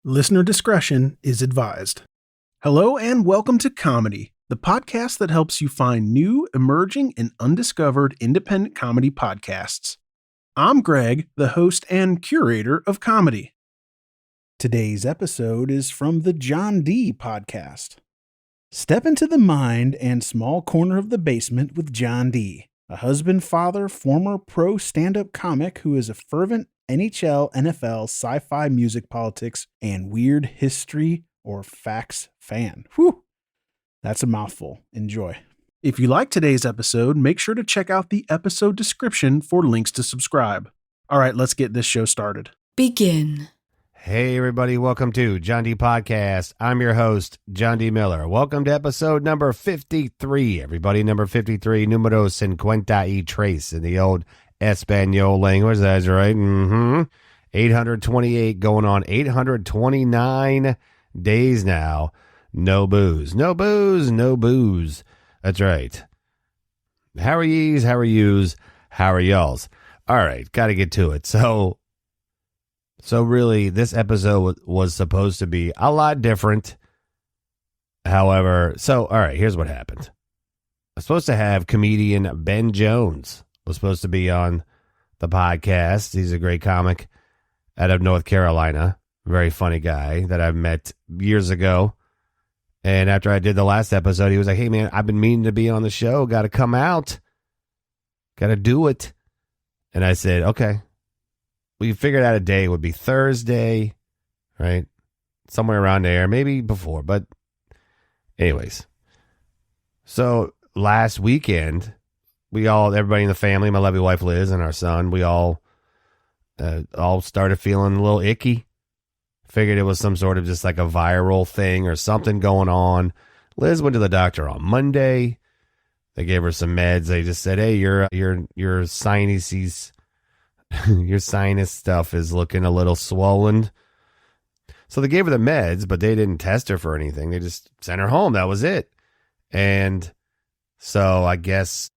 Listener discretion is advised. Hello and welcome to Comedy, the podcast that helps you find new, emerging, and undiscovered independent comedy podcasts. I'm Greg, the host and curator of comedy. Today's episode is from the Jon D podcast. Step into the mind and small corner of the basement with Jon D, a husband, father, former pro stand-up comic who is a fervent NHL, NFL, sci-fi, music, politics, and weird history or facts fan. Whew! That's a mouthful. Enjoy. If you like today's episode, make sure to check out the episode description for links to subscribe. All right, let's get this show started. Begin. Hey, everybody. Welcome to Jon D Podcast. I'm your host, Jon D. Miller. Welcome to episode number 53. Everybody, number 53, numero 53 in the old Espanol language. That's right. 828 going on 829 days now. No booze. No booze. No booze. That's right. How are ye's? How are you's? How are y'all's? All right. Got to get to it. So really, this episode was supposed to be a lot different. However, all right, here's what happened. I was supposed to have comedian Ben Jones was supposed to be on the podcast. He's a great comic out of North Carolina. Very funny guy that I've met years ago. And after I did the last episode, he was like, hey, man, I've been meaning to be on the show. Got to come out. Got to do it. And I said, okay. We figured out a day would be Thursday, right? Somewhere around there, maybe before. But anyways. So last weekend, everybody in the family, my lovely wife Liz and our son, we all started feeling a little icky. Figured it was some sort of just like a viral thing or something going on. Liz went to the doctor on Monday. They gave her some meds. They just said, hey, your sinuses, your sinus stuff is looking a little swollen. So they gave her the meds, but they didn't test her for anything. They just sent her home. That was it. And so I guess,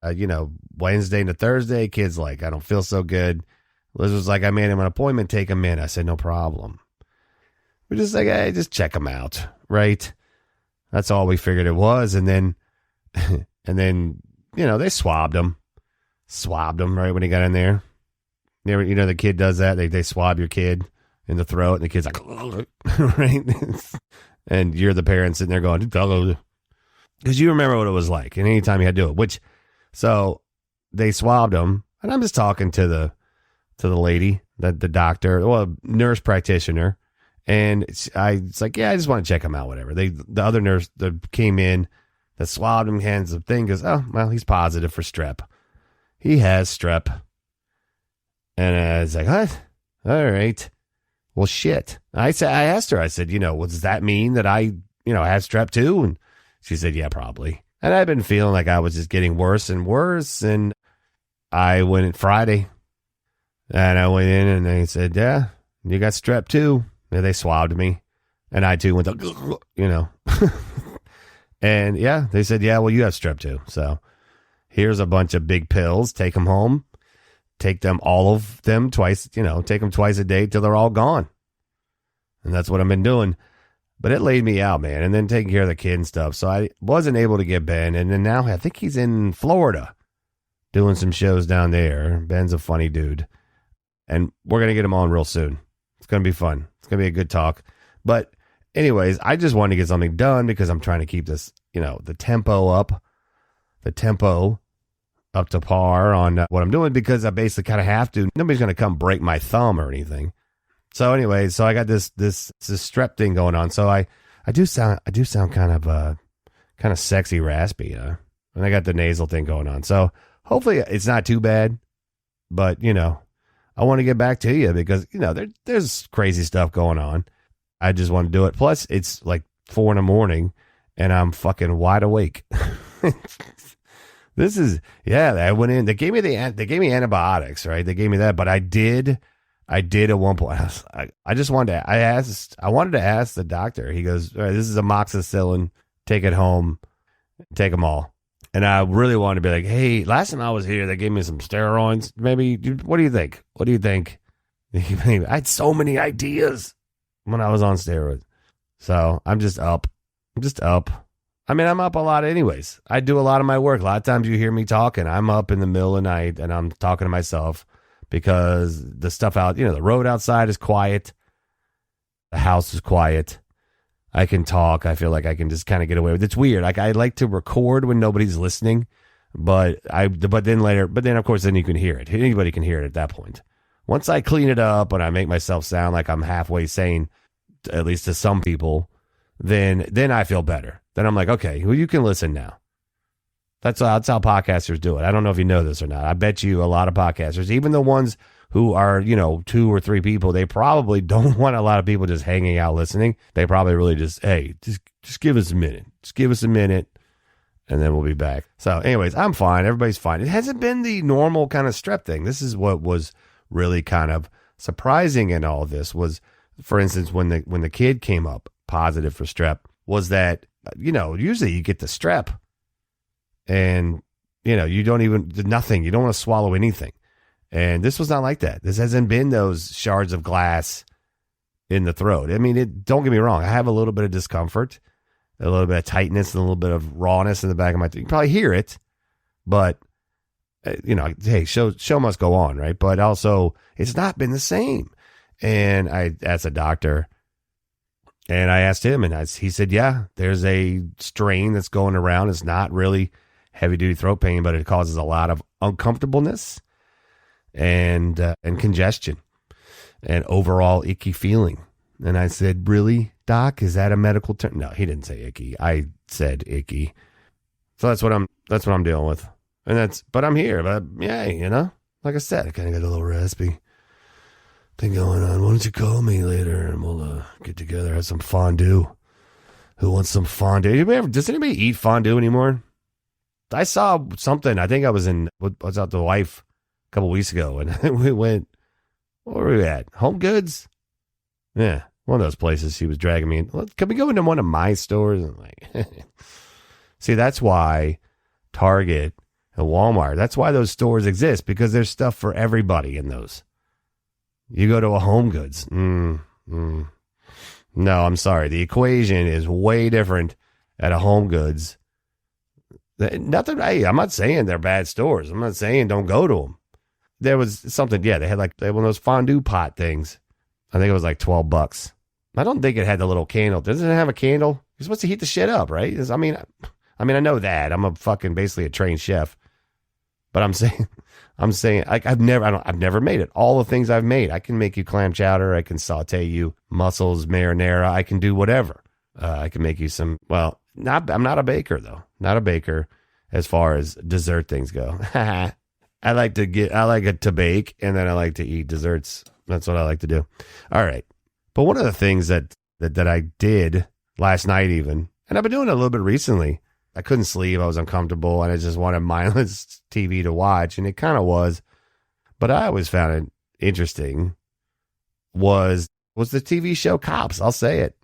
Wednesday into Thursday, kid's like, I don't feel so good. Liz was like, I made him an appointment, take him in. I said, no problem. We're just like, hey, just check him out, right? That's all we figured it was. And then, they swabbed him right when he got in there. The kid does that. They swab your kid in the throat, and the kid's like, right? And you're the parent sitting there going, because you remember what it was like, and anytime you had to do it. So they swabbed him, and I'm just talking to the lady, the doctor, nurse practitioner, and it's like, yeah, I just want to check him out, whatever. The other nurse that came in, that swabbed him, hands the thing, goes, oh, well, he's positive for strep. He has strep. And I was like, what? All right. Well, shit. I asked her, I said, does that mean that I have strep too? And she said, yeah, probably. And I've been feeling like I was just getting worse and worse. And I went in Friday and I went in and they said, yeah, you got strep too. And they swabbed me. And I too went to, and yeah, they said, yeah, well, you have strep too. So here's a bunch of big pills. Take them home. Take them, all of them twice, take them twice a day till they're all gone. And that's what I've been doing. But it laid me out, man. And then taking care of the kid and stuff. So I wasn't able to get Ben. And then now I think he's in Florida doing some shows down there. Ben's a funny dude. And we're going to get him on real soon. It's going to be fun. It's going to be a good talk. But anyways, I just wanted to get something done because I'm trying to keep this, the tempo up. Up to par on what I'm doing because I basically kind of have to. Nobody's going to come break my thumb or anything. So anyway, I got this strep thing going on. So I do sound kind of sexy, raspy, and I got the nasal thing going on. So hopefully it's not too bad, but I want to get back to you because there's crazy stuff going on. I just want to do it. Plus it's like 4 a.m. and I'm fucking wide awake. I went in. They gave me antibiotics, right? They gave me that, but I did at one point. I wanted to ask the doctor. He goes, all right, this is amoxicillin. Take it home. Take them all. And I really wanted to be like, hey, last time I was here, they gave me some steroids. Maybe, what do you think? I had so many ideas. when I was on steroids. So I'm just up. I mean, I'm up a lot anyways. I do a lot of my work. A lot of times you hear me talking. I'm up in the middle of the night and I'm talking to myself because the stuff out, the road outside is quiet. The house is quiet. I can talk. I feel like I can just kind of get away with it. It's weird. Like I like to record when nobody's listening, but then of course, then you can hear it. Anybody can hear it at that point. Once I clean it up and I make myself sound like I'm halfway sane, at least to some people, then I feel better. Then I'm like, okay, well, you can listen now. That's how podcasters do it. I don't know if you know this or not. I bet you a lot of podcasters, even the ones who are, 2 or 3 people, they probably don't want a lot of people just hanging out listening. They probably really just give us a minute. Just give us a minute, and then we'll be back. So anyways, I'm fine. Everybody's fine. It hasn't been the normal kind of strep thing. This is what was really kind of surprising in all of this was, for instance, when the kid came up positive for strep, was that, usually you get the strep and, you don't even, nothing. You don't want to swallow anything. And this was not like that. This hasn't been those shards of glass in the throat. I mean, don't get me wrong. I have a little bit of discomfort, a little bit of tightness, and a little bit of rawness in the back of my throat. You can probably hear it, but, hey, show must go on, right? But also, it's not been the same. And I asked a doctor, and I asked him, and he said, yeah, there's a strain that's going around. It's not really heavy-duty throat pain, but it causes a lot of uncomfortableness and congestion and overall icky feeling. And I said, really, doc, is that a medical term? No, he didn't say icky. I said icky. So that's what I'm dealing with. But I'm here. But yeah, like I said, I kind of got a little raspy thing going on. Why don't you call me later and we'll get together, have some fondue. Who wants some fondue? Does anybody eat fondue anymore? I saw something. I think I was out with the wife a couple weeks ago, and we went. Where were we at? Home Goods. Yeah, one of those places. She was dragging me in. Can we go into one of my stores? And see, that's why Target and Walmart. That's why those stores exist, because there's stuff for everybody in those. You go to a Home Goods. No, I'm sorry. The equation is way different at a Home Goods. Nothing. Hey, I'm not saying they're bad stores. I'm not saying don't go to them. There was something. Yeah, they had one of those fondue pot things. I think it was like $12. I don't think it had the little candle. Doesn't it have a candle? You're supposed to heat the shit up, right? I mean, I know that. I'm basically a trained chef, but I'm saying, I've never made it. All the things I've made, I can make you clam chowder. I can saute you mussels, marinara. I can do whatever. I can make you some. Well, I'm not a baker though. Not a baker as far as dessert things go. I like to bake, and then I like to eat desserts. That's what I like to do. All right. But one of the things that I did last night even, and I've been doing it a little bit recently, I couldn't sleep. I was uncomfortable, and I just wanted mindless TV to watch, and it kind of was. But I always found it interesting was the TV show Cops. I'll say it.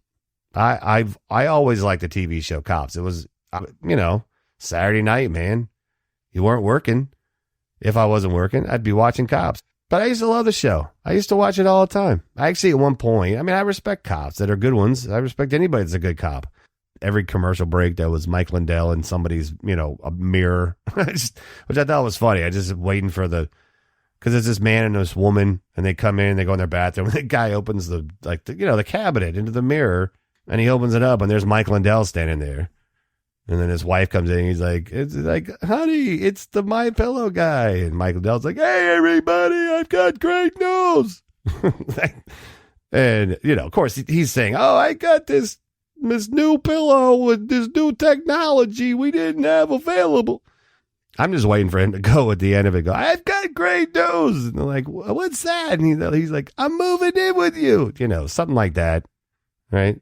I always liked the TV show Cops. It was, Saturday night, man. You weren't working. If I wasn't working, I'd be watching Cops. But I used to love the show. I used to watch it all the time. I actually, at one point, I respect cops that are good ones. I respect anybody that's a good cop. Every commercial break, there was Mike Lindell in somebody's, a mirror, which I thought was funny. I just waiting for because it's this man and this woman, and they come in, they go in their bathroom, and the guy opens the cabinet into the mirror, and he opens it up, and there's Mike Lindell standing there. And then his wife comes in, and he's like, it's like, honey, it's the My Pillow guy. And Mike Lindell's like, hey, everybody, I've got great news. And, of course, he's saying, oh, I got this new pillow with this new technology we didn't have available. I'm just waiting for him to go at the end of it. Go, I've got great news. And they're like, what's that? And he's like, I'm moving in with you. Something like that. Right?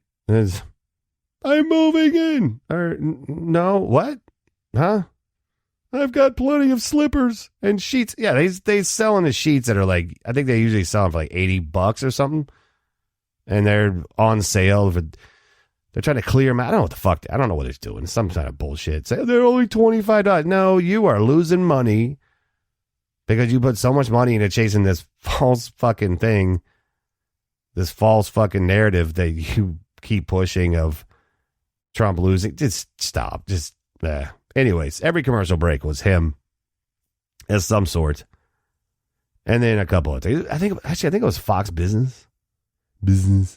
I'm moving in. Or, no, what? Huh? I've got plenty of slippers and sheets. Yeah, they selling the sheets that are like, I think they usually sell them for like $80 or something. And they're on sale. They're trying to clear them out. I don't know what the fuck. I don't know what he's doing. Some kind of bullshit. Say they're only $25. No, you are losing money because you put so much money into chasing this false fucking thing. this false fucking narrative that you keep pushing of Trump losing. Just stop. Just, anyways, every commercial break was him as some sort. And then a couple of things. I think it was Fox Business. I think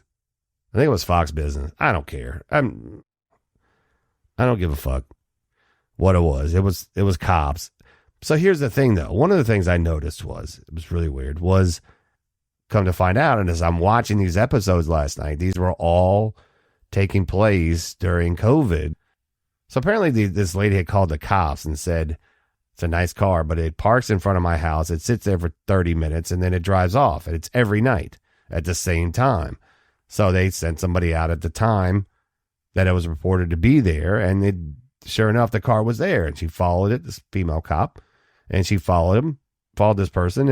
it was Fox Business. I don't care. I don't give a fuck what it was. It was cops. So here's the thing, though. One of the things I noticed it was really weird, was come to find out, and as I'm watching these episodes last night, these were all taking place during COVID. So apparently this lady had called the cops and said, it's a nice car, but it parks in front of my house. It sits there for 30 minutes and then it drives off. And it's every night at the same time. So they sent somebody out at the time that it was reported to be there. And sure enough, the car was there. And she followed it, this female cop. And she followed this person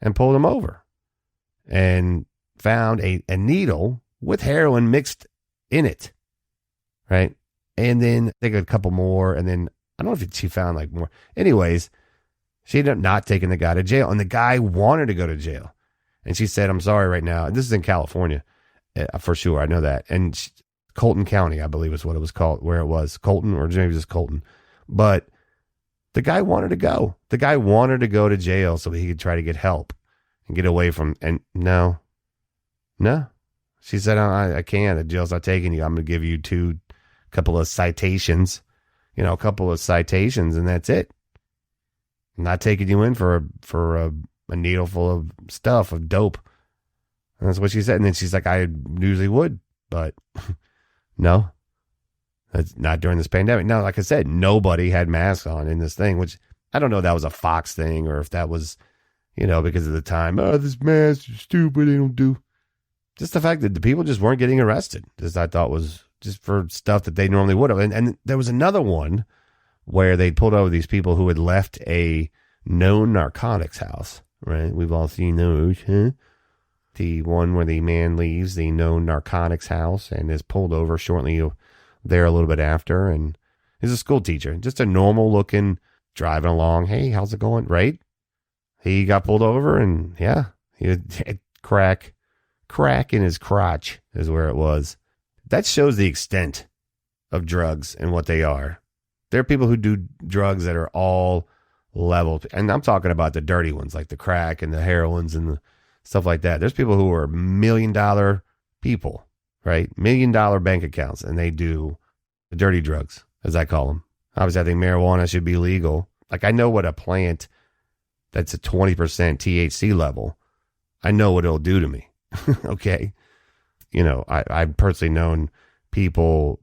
and pulled him over. And found a needle with heroin mixed in it. Right? And then I think a couple more. And then I don't know if she found like more. Anyways, she ended up not taking the guy to jail. And the guy wanted to go to jail. And she said, I'm sorry right now. And this is in California, for sure. I know that. And Colton County, I believe is what it was called, where it was. Colton, or maybe just Colton. But the guy wanted to go. The guy wanted to go to jail so he could try to get help and get away from. And no. She said, I can't. The jail's not taking you. I'm going to give you a couple of citations, and that's it. I'm not taking you in for a needle full of stuff, of dope. And that's what she said. And then she's like, I usually would, but no, that's not during this pandemic. No, like I said, nobody had masks on in this thing, which I don't know if that was a Fox thing or if that was, because of the time, this mask is stupid, they don't do. Just the fact that the people just weren't getting arrested, just I thought was just for stuff that they normally would have. And there was another one where they pulled over these people who had left a known narcotics house, right? We've all seen those, huh? The one where the man leaves the known narcotics house and is pulled over shortly there a little bit after. And he's a school teacher, just a normal looking, driving along. Hey, how's it going? Right? He got pulled over and he had crack in his crotch is where it was. That shows the extent of drugs and what they are. There are people who do drugs that are all leveled. And I'm talking about the dirty ones, like the crack and the heroines and the stuff like that. There's people who are $1 million people, right? $1 million bank accounts, and they do the dirty drugs, as I call them. Obviously, I think marijuana should be legal. Like, I know what a plant that's a 20% THC level, I know what it'll do to me. Okay. I've personally known people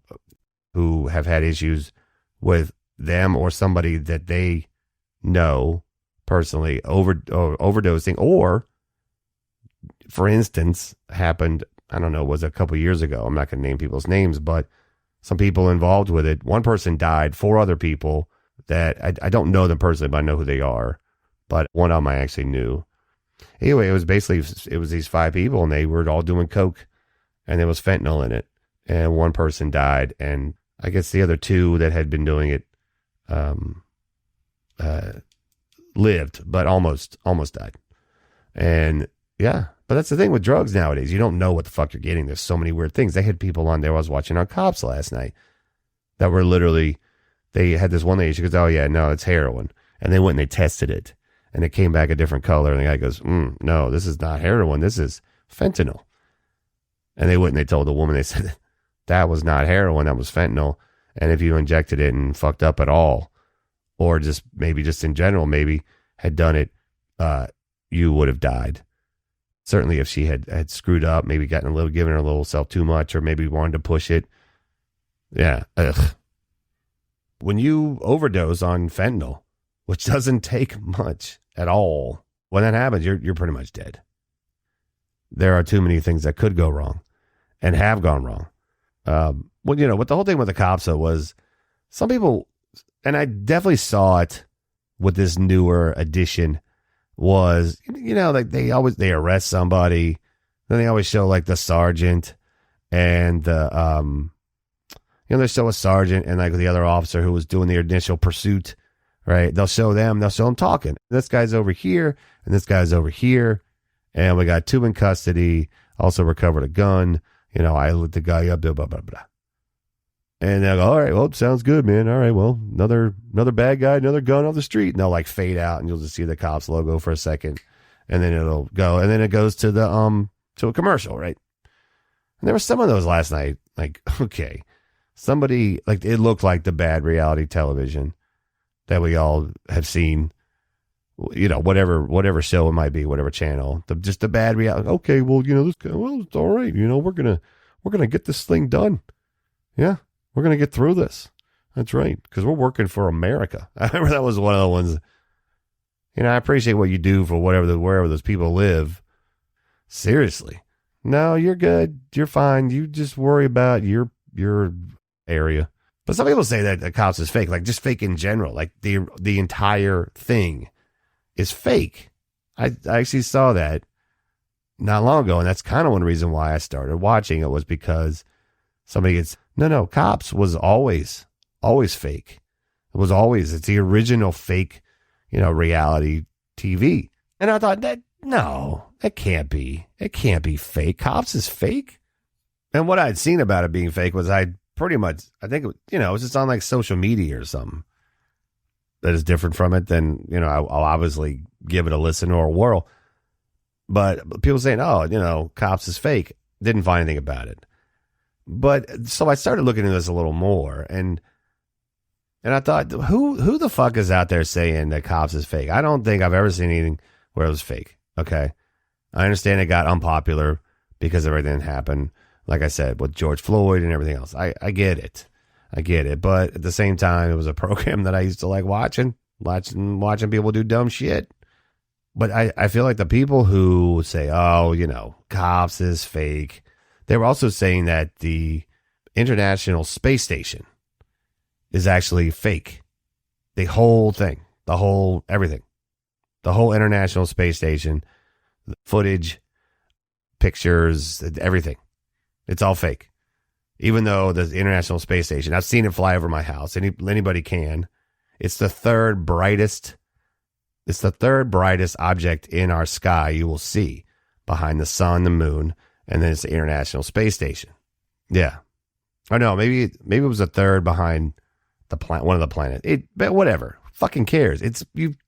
who have had issues with them or somebody that they know personally overdosing, or, for instance, happened, I don't know, was a couple years ago. I'm not going to name people's names, but some people involved with it. One person died, 4 other people that I don't know them personally, but I know who they are. But one of them I actually knew. Anyway, it was these 5 people, and they were all doing coke, and there was fentanyl in it, and one person died, and I guess the other 2 that had been doing it lived, but almost died. And but that's the thing with drugs nowadays. You don't know what the fuck you're getting. There's so many weird things. They had people on there. I was watching on Cops last night that were literally, they had this one lady, she goes, oh yeah, no, it's heroin. And they went and they tested it, and it came back a different color. And the guy goes, no, this is not heroin. This is fentanyl. And they went and they told the woman, they said, that was not heroin. That was fentanyl. And if you injected it and fucked up at all, or just in general, maybe had done it, you would have died. Certainly if she had screwed up, maybe given her a little self too much, or maybe wanted to push it. Yeah. Ugh. When you overdose on fentanyl, which doesn't take much at all, when that happens, you're pretty much dead. There are too many things that could go wrong and have gone wrong. What the whole thing with the cops, though, was some people, and I definitely saw it with this newer edition, was, like they arrest somebody, then they always show like the sergeant and the, they show a sergeant and like the other officer who was doing the initial pursuit, right? They'll show them talking. This guy's over here and this guy's over here. And we got 2 in custody, also recovered a gun. I lit the guy up, blah, blah, blah, blah. And they'll go, all right, well, sounds good, man. All right, well, another bad guy, another gun off the street. And they'll like fade out and you'll just see the cops logo for a second. And then it'll go. And then it goes to to a commercial, right? And there were some of those last night. Like, okay, somebody, like, it looked like the bad reality television that we all have seen, whatever show it might be, whatever channel, just the bad reality. Okay, well, this guy, well, it's all right. We're going to get this thing done. Yeah, we're going to get through this. That's right. Because we're working for America. I remember that was one of the ones, I appreciate what you do for wherever those people live. Seriously. No, you're good. You're fine. You just worry about your area. But some people say that the cops is fake, like just fake in general. Like the entire thing is fake. I actually saw that not long ago, and that's kind of one reason why I started watching it was because somebody gets, no, Cops was always fake. It's the original fake, reality TV. And I thought that can't be. It can't be fake. Cops is fake. And what I'd seen about it being fake was I think, it was just on like social media or something that is different from it. Then, I'll obviously give it a listen or a whirl. But people saying, Cops is fake. Didn't find anything about it. But so I started looking into this a little more and I thought, who the fuck is out there saying that Cops is fake? I don't think I've ever seen anything where it was fake. Okay. I understand it got unpopular because of everything that happened. Like I said, with George Floyd and everything else. I get it. But at the same time, it was a program that I used to like watching people do dumb shit. But I feel like the people who say, Cops is fake, they were also saying that the International Space Station is actually fake. The whole thing, everything. The whole International Space Station, the footage, pictures, everything. It's all fake. Even though the International Space Station, I've seen it fly over my house. Anybody can. It's the third brightest object in our sky you will see behind the sun, the moon, and then it's the International Space Station. Yeah. Oh no, maybe it was the third behind one of the planets. But whatever. Fucking cares.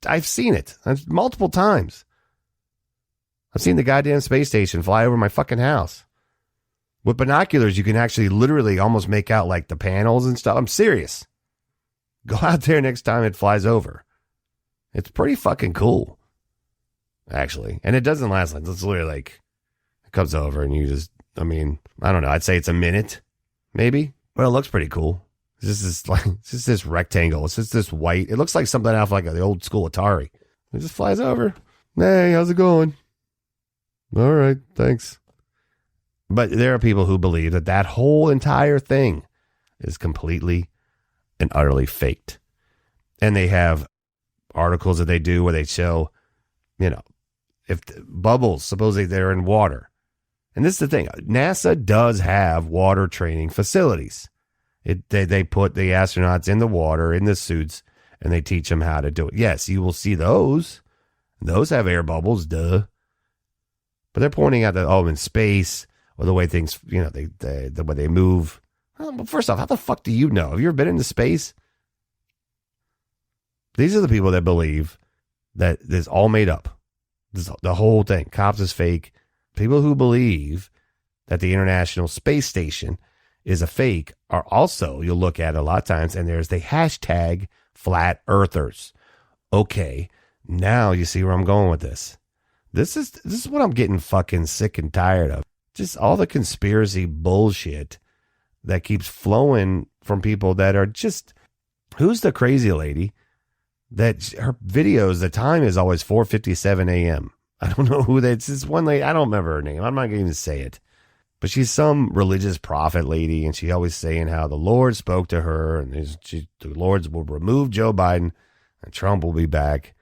I've seen it multiple times. I've seen the goddamn space station fly over my fucking house. With binoculars, you can actually literally almost make out like the panels and stuff. I'm serious. Go out there next time it flies over. It's pretty fucking cool, actually. And it doesn't last long. It's literally like, it comes over and you just, I don't know. I'd say it's a minute, maybe. But it looks pretty cool. It's just this rectangle. It's just this white. It looks like something out of like the old school Atari. It just flies over. Hey, how's it going? All right, thanks. But there are people who believe that whole entire thing is completely and utterly faked. And they have articles that they do where they show, if bubbles, supposedly they're in water. And this is the thing. NASA does have water training facilities. They put the astronauts in the water, in the suits, and they teach them how to do it. Yes, you will see those. Those have air bubbles, duh. But they're pointing out that, in space, or the way things, the way they move. Well, first off, how the fuck do you know? Have you ever been into space? These are the people that believe that this all made up. The whole thing. Cops is fake. People who believe that the International Space Station is a fake are also, you'll look at it a lot of times, and there's the hashtag flat earthers. Okay, now you see where I'm going with this. This is what I'm getting fucking sick and tired of. Just all the conspiracy bullshit that keeps flowing from people that are just, who's the crazy lady that her videos, the time is always 4:57 a.m. I don't know who that is. This one lady, I don't remember her name. I'm not going to even say it. But she's some religious prophet lady, and she's always saying how the Lord spoke to her, and the Lord will remove Joe Biden, and Trump will be back.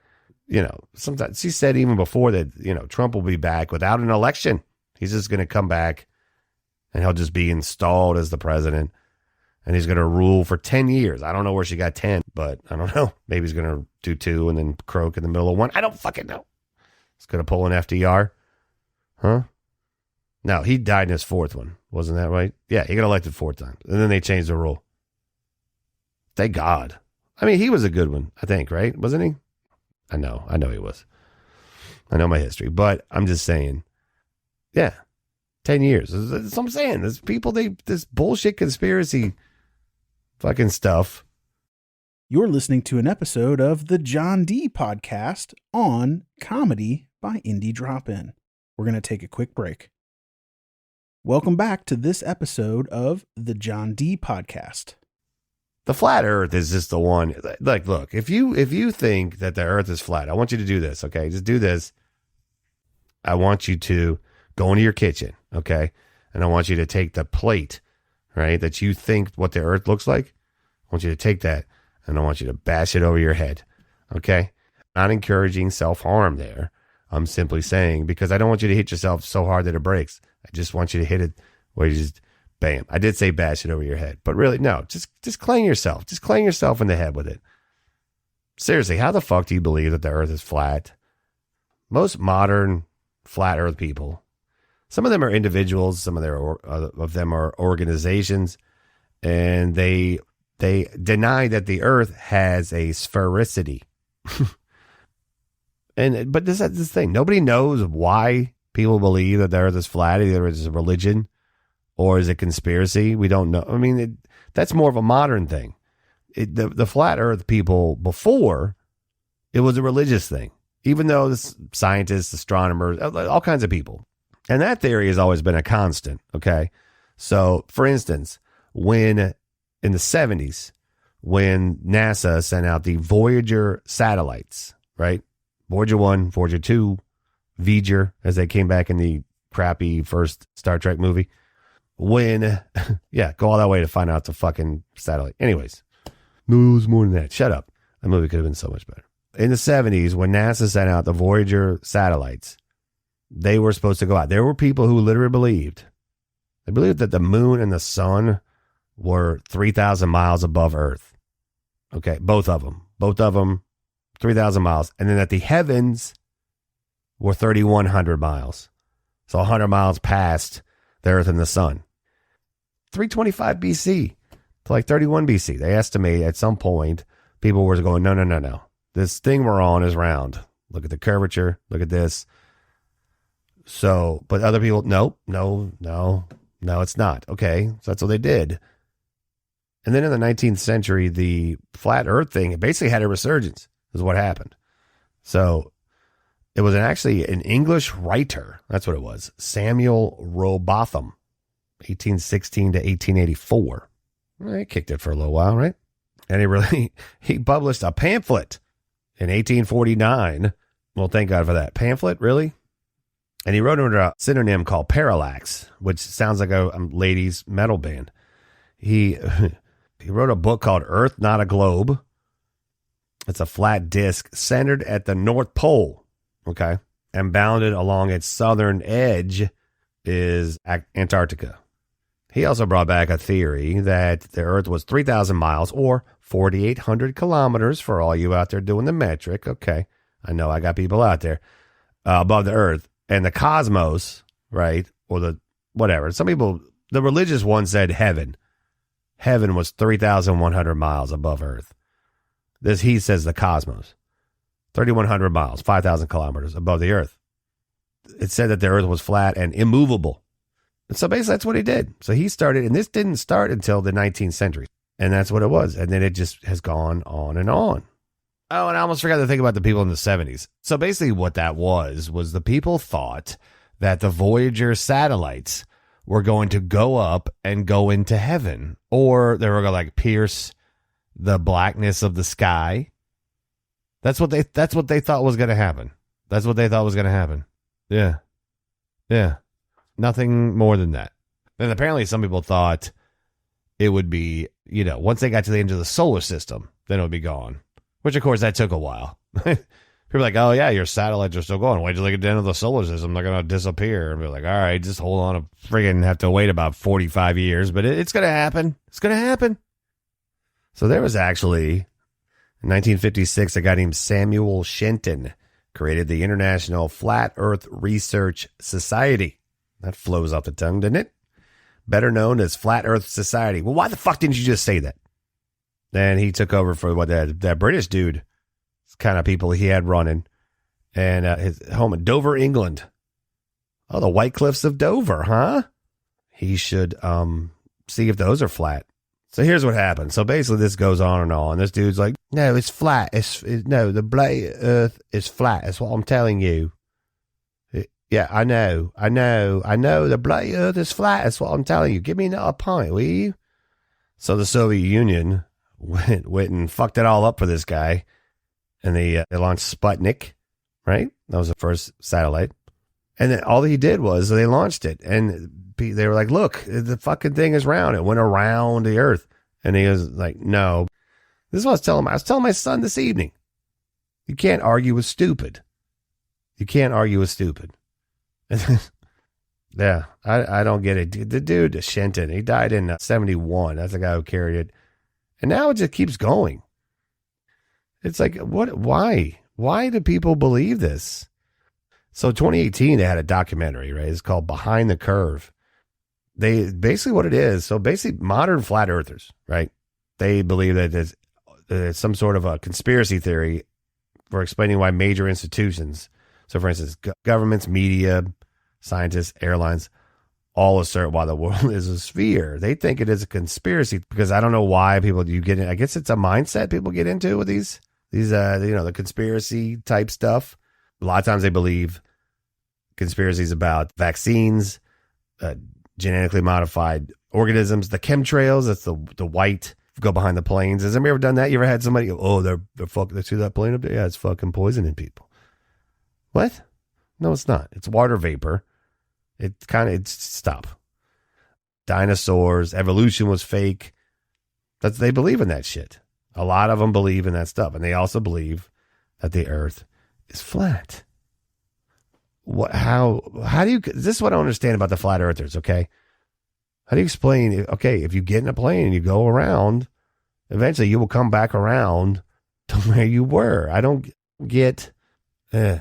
Sometimes she said even before that, Trump will be back without an election. He's just going to come back, and he'll just be installed as the president, and he's going to rule for 10 years. I don't know where she got 10, but I don't know. Maybe he's going to do 2 and then croak in the middle of 1. I don't fucking know. He's going to pull an FDR. Huh? No, he died in his fourth one. Wasn't that right? Yeah, he got elected 4 times. And then they changed the rule. Thank God. I mean, he was a good one, I think, right? Wasn't he? I know he was. I know my history. But I'm just saying, yeah, 10 years. That's what I'm saying. There's people, this bullshit conspiracy fucking stuff. You're listening to an episode of the Jon D podcast on comedy by Indie Drop-In. We're going to take a quick break. Welcome back to this episode of the Jon D podcast. The flat earth is just the one. Like, look, if you think that the earth is flat, I want you to do this, okay? Just do this. I want you to go into your kitchen, okay? And I want you to take the plate, right, that you think what the earth looks like. I want you to take that, and I want you to bash it over your head, okay? Not encouraging self-harm there. I'm simply saying, because I don't want you to hit yourself so hard that it breaks. I just want you to hit it where you just, bam. I did say bash it over your head, but really, no, just clang yourself. Just clang yourself in the head with it. Seriously, how the fuck do you believe that the earth is flat? Most modern flat earth people, some of them are individuals, some of them are organizations, and they deny that the earth has a sphericity. But this is this thing. Nobody knows why people believe that the earth is flat. Either it's a religion or is it conspiracy. We don't know. I mean, that's more of a modern thing. The flat earth people before, it was a religious thing. Even though the scientists, astronomers, all kinds of people. And that theory has always been a constant, okay? So, for instance, when in the 70s, when NASA sent out the Voyager satellites, right? Voyager 1, Voyager 2, Voyager, as they came back in the crappy first Star Trek movie. When, yeah, go all that way to find out the fucking satellite. Anyways, no, it was more than that. Shut up. That movie could have been so much better. In the 70s, when NASA sent out the Voyager satellites, they were supposed to go out. There were people who literally believed that the moon and the sun were 3,000 miles above Earth. Okay, both of them, 3,000 miles. And then that the heavens were 3,100 miles. So 100 miles past the Earth and the sun. 325 BC to like 31 BC. They estimate at some point people were going, no. This thing we're on is round. Look at the curvature. Look at this. So, but other people, no, it's not. Okay, so that's what they did. And then in the 19th century, the flat earth thing, it basically had a resurgence, is what happened. So it was actually an English writer. That's what it was. Samuel Rowbotham, 1816 to 1884. He kicked it for a little while, right? And he published a pamphlet in 1849. Well, thank God for that. Pamphlet, really? And he wrote under a synonym called Parallax, which sounds like a ladies' metal band. He wrote a book called Earth, Not a Globe. It's a flat disc centered at the North Pole, okay? And bounded along its southern edge is Antarctica. He also brought back a theory that the Earth was 3,000 miles or 4,800 kilometers for all you out there doing the metric. Okay, I know I got people out there above the Earth. And the cosmos, right, or the whatever. Some people, the religious one said heaven. Heaven was 3,100 miles above Earth. He says the cosmos. 3,100 miles, 5,000 kilometers above the Earth. It said that the Earth was flat and immovable. And so basically that's what he did. So he started, and this didn't start until the 19th century. And that's what it was. And then it just has gone on and on. Oh, and I almost forgot to think about the people in the 70s. So basically what that was the people thought that the Voyager satellites were going to go up and go into heaven. Or they were going to like pierce the blackness of the sky. That's what they thought was going to happen. That's what they thought was going to happen. Yeah. Yeah. Nothing more than that. And apparently some people thought it would be, once they got to the end of the solar system, then it would be gone. Which, of course, that took a while. People are like, oh, yeah, your satellites are still going. Wait till they get to the end of the solar system. They're going to disappear. And we're like, all right, just hold on. Friggin' have to wait about 45 years. But it's going to happen. It's going to happen. So there was actually, in 1956, a guy named Samuel Shenton. created the International Flat Earth Research Society. That flows off the tongue, doesn't it? Better known as Flat Earth Society. Well, why the fuck didn't you just say that? Then he took over for what that British dude, kind of people he had running, and his home in Dover, England. Oh, the White Cliffs of Dover, huh? He should see if those are flat. So here's what happened. So basically this goes on and on. This dude's like, no, it's flat. No, the bloody earth is flat. That's what I'm telling you. Yeah, I know. The bloody earth is flat. That's what I'm telling you. Give me another pint, will you? So the Soviet Union went and fucked it all up for this guy. And they launched Sputnik, right? That was the first satellite. And then all he did was they launched it. And they were like, look, the fucking thing is round. It went around the earth. And he was like, no. This is what I was telling him. I was telling my son this evening. You can't argue with stupid. You can't argue with stupid. Yeah, I don't get it. The dude, Shenton, he died in 71. That's the guy who carried it. And now it just keeps going. It's like, what? Why? Why do people believe this? So 2018, they had a documentary, right? It's called Behind the Curve. They basically what it is. So basically modern flat earthers, right? They believe that there's some sort of a conspiracy theory for explaining why major institutions, so for instance, governments, media, scientists, airlines, all assert why the world is a sphere. They think it is a conspiracy because I don't know why people you get in. I guess it's a mindset people get into with these the conspiracy type stuff. A lot of times they believe conspiracies about vaccines, genetically modified organisms, the chemtrails. That's the white go behind the planes. Has anybody ever done that? You ever had somebody go, oh, they're fucking, they see that plane up there? Yeah, it's fucking poisoning people. What? No, it's not. It's water vapor. Stop. Dinosaurs, evolution was fake. They believe in that shit. A lot of them believe in that stuff. And they also believe that the earth is flat. How do you, this is what I don't understand about the flat earthers, okay? How do you explain, okay, if you get in a plane and you go around, eventually you will come back around to where you were. I don't get, This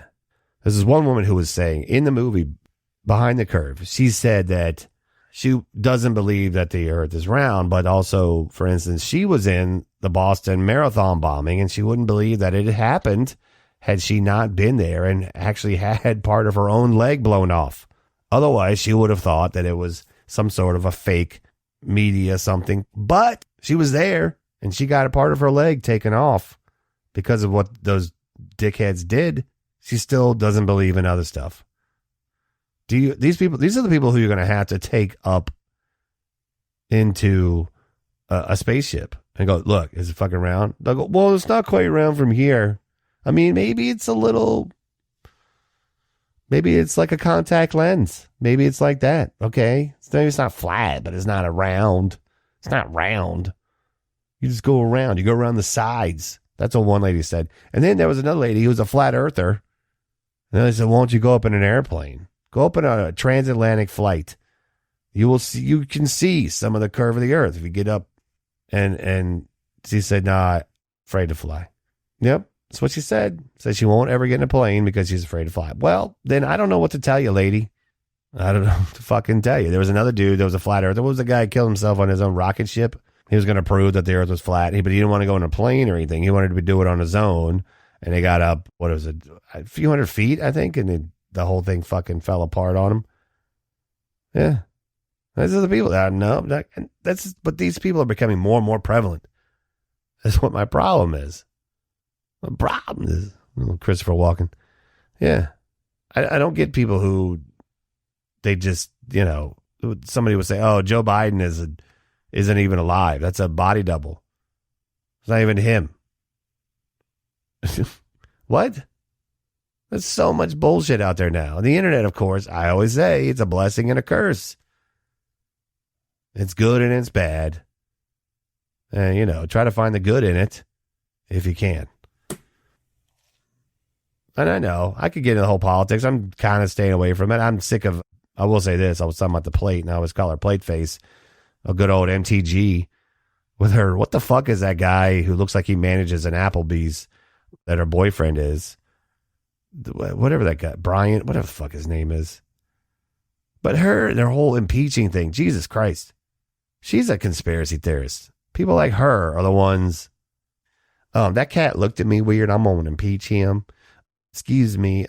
is one woman who was saying in the movie Behind the Curve, she said that she doesn't believe that the earth is round, but also, for instance, she was in the Boston Marathon bombing and she wouldn't believe that it had happened had she not been there and actually had part of her own leg blown off. Otherwise, she would have thought that it was some sort of a fake media something, but she was there and she got a part of her leg taken off because of what those dickheads did. She still doesn't believe in other stuff. These are the people who you're going to have to take up into a spaceship and go, look, is it fucking round? They'll go, well, it's not quite round from here. I mean, maybe it's like a contact lens. Maybe it's like that. Okay. Maybe it's not flat, but it's not a round. It's not round. You just go around. You go around the sides. That's what one lady said. And then there was another lady who was a flat earther. And they said, why don't you go up in an airplane? Go up in a transatlantic flight. You can see some of the curve of the earth if you get up. And she said, nah, afraid to fly. Yep. That's what she said. Said she won't ever get in a plane because she's afraid to fly. Well, then I don't know what to tell you, lady. I don't know what to fucking tell you. There was another dude that was a flat earther. What was the guy who killed himself on his own rocket ship? He was going to prove that the earth was flat, but he didn't want to go in a plane or anything. He wanted to do it on his own. And they got up, what was it, a few hundred feet, I think, and the whole thing fucking fell apart on him. Yeah. Those are the people that know. But these people are becoming more and more prevalent. That's what my problem is. The problem is Christopher Walken. Yeah. I don't get people who they just, somebody would say, oh, Joe Biden isn't even alive. That's a body double. It's not even him. What? There's so much bullshit out there now. The internet, of course, I always say it's a blessing and a curse. It's good and it's bad. And, try to find the good in it if you can. And I know, I could get into the whole politics. I'm kind of staying away from it. I'm sick of, I will say this, I was talking about the plate, and I always call her Plate Face, a good old MTG with her. What the fuck is that guy who looks like he manages an Applebee's that her boyfriend is? whatever that guy, Bryant, whatever the fuck his name is. But their whole impeaching thing, Jesus Christ. She's a conspiracy theorist. People like her are the ones. That cat looked at me weird. I'm going to impeach him. Excuse me.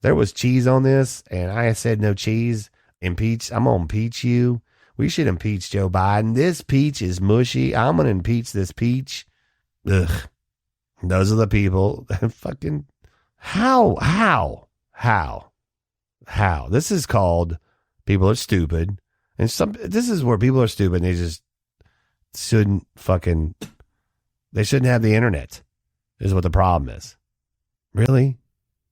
There was cheese on this, and I said no cheese. Impeach. I'm going to impeach you. We should impeach Joe Biden. This peach is mushy. I'm going to impeach this peach. Ugh. Those are the people that fucking. How? This is called people are stupid. And this is where people are stupid and they just shouldn't they shouldn't have the internet, is what the problem is. Really?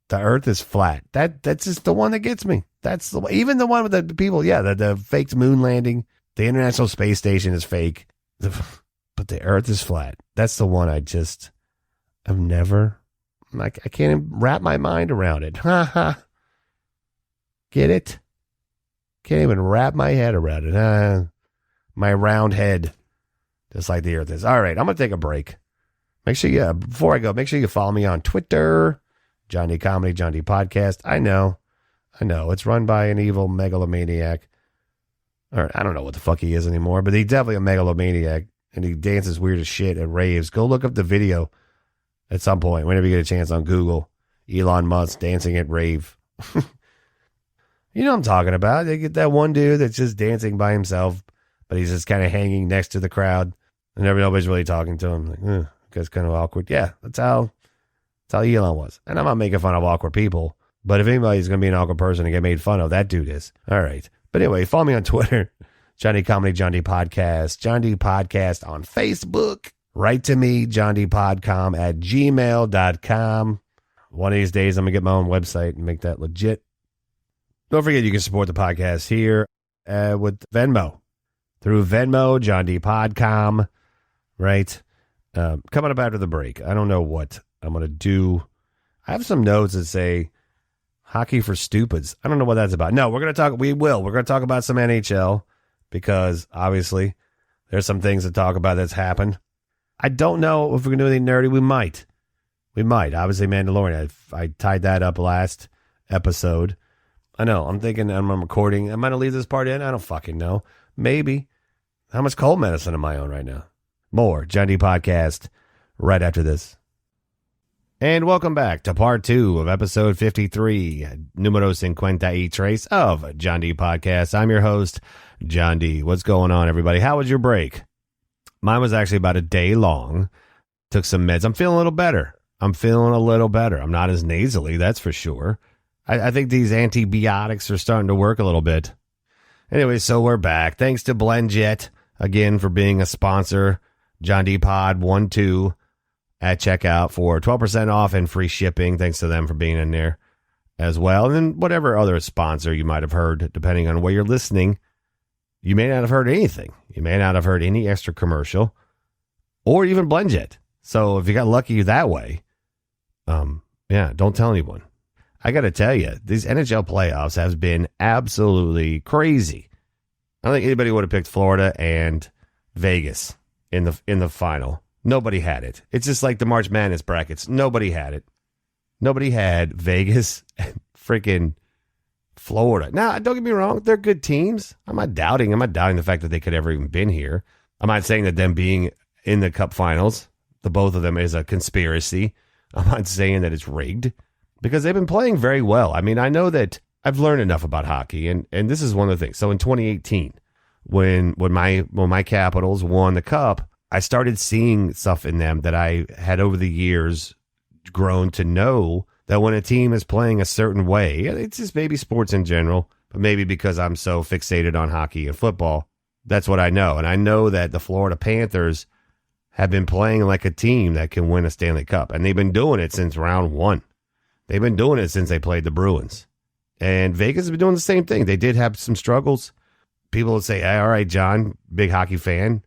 The earth is flat. That's just the one that gets me. That's the even the one with the people, the faked moon landing, the International Space Station is fake. But the earth is flat. That's the one I can't even wrap my mind around it. Ha ha. Get it? Can't even wrap my head around it. My round head. Just like the earth is. All right, I'm going to take a break. Before I go, make sure you follow me on Twitter. Jon D Comedy, Jon D Podcast. I know. It's run by an evil megalomaniac. Or I don't know what the fuck he is anymore, but he's definitely a megalomaniac. And he dances weird as shit at raves. Go look up the video at some point, whenever you get a chance on Google. Elon Musk dancing at rave. You know what I'm talking about. They get that one dude that's just dancing by himself, but he's just kind of hanging next to the crowd, and nobody's really talking to him. Like, that's kind of awkward. Yeah, that's how Elon was. And I'm not making fun of awkward people, but if anybody's going to be an awkward person and get made fun of, that dude is. All right. But anyway, follow me on Twitter. Jon D Comedy, Jon D Podcast. Jon D Podcast on Facebook. Write to me, jondpodcom@gmail.com. One of these days, I'm going to get my own website and make that legit. Don't forget, you can support the podcast here with Venmo. Through Venmo, Jon D Podcom, right? Coming up after the break. I don't know what I'm going to do. I have some notes that say hockey for stupids. I don't know what that's about. No, we're going to talk. We're going to talk about some NHL because obviously there's some things to talk about that's happened. I don't know if we're going to do anything nerdy. We might. Obviously, Mandalorian. I tied that up last episode. I know. I'm thinking I'm recording. Am I going to leave this part in? I don't fucking know. Maybe. How much cold medicine am I on right now? More Jon D Podcast right after this. And welcome back to part 2 of episode 53, numero 53 of Jon D Podcast. I'm your host, Jon D. What's going on, everybody? How was your break? Mine was actually about a day long. Took some meds. I'm feeling a little better. I'm not as nasally, that's for sure. I think these antibiotics are starting to work a little bit. Anyway, so we're back. Thanks to BlendJet, again, for being a sponsor. Jon D Pod 12 at checkout for 12% off and free shipping. Thanks to them for being in there as well. And then whatever other sponsor you might have heard, depending on where you're listening, you may not have heard anything. You may not have heard any extra commercial or even BlendJet. So if you got lucky that way, don't tell anyone. I got to tell you, these NHL playoffs has been absolutely crazy. I don't think anybody would have picked Florida and Vegas in the final. Nobody had it. It's just like the March Madness brackets. Nobody had it. Nobody had Vegas and freaking Florida. Now, don't get me wrong. They're good teams. I'm not doubting the fact that they could ever even been here. I'm not saying that them being in the Cup Finals, the both of them, is a conspiracy. I'm not saying that it's rigged, because they've been playing very well. I mean, I know that I've learned enough about hockey, and this is one of the things. So in 2018, when my Capitals won the Cup, I started seeing stuff in them that I had over the years grown to know, that when a team is playing a certain way, it's just maybe sports in general, but maybe because I'm so fixated on hockey and football, that's what I know. And I know that the Florida Panthers have been playing like a team that can win a Stanley Cup, and they've been doing it since round 1. They've been doing it since they played the Bruins. And Vegas has been doing the same thing. They did have some struggles. People would say, hey, all right, John, big hockey fan,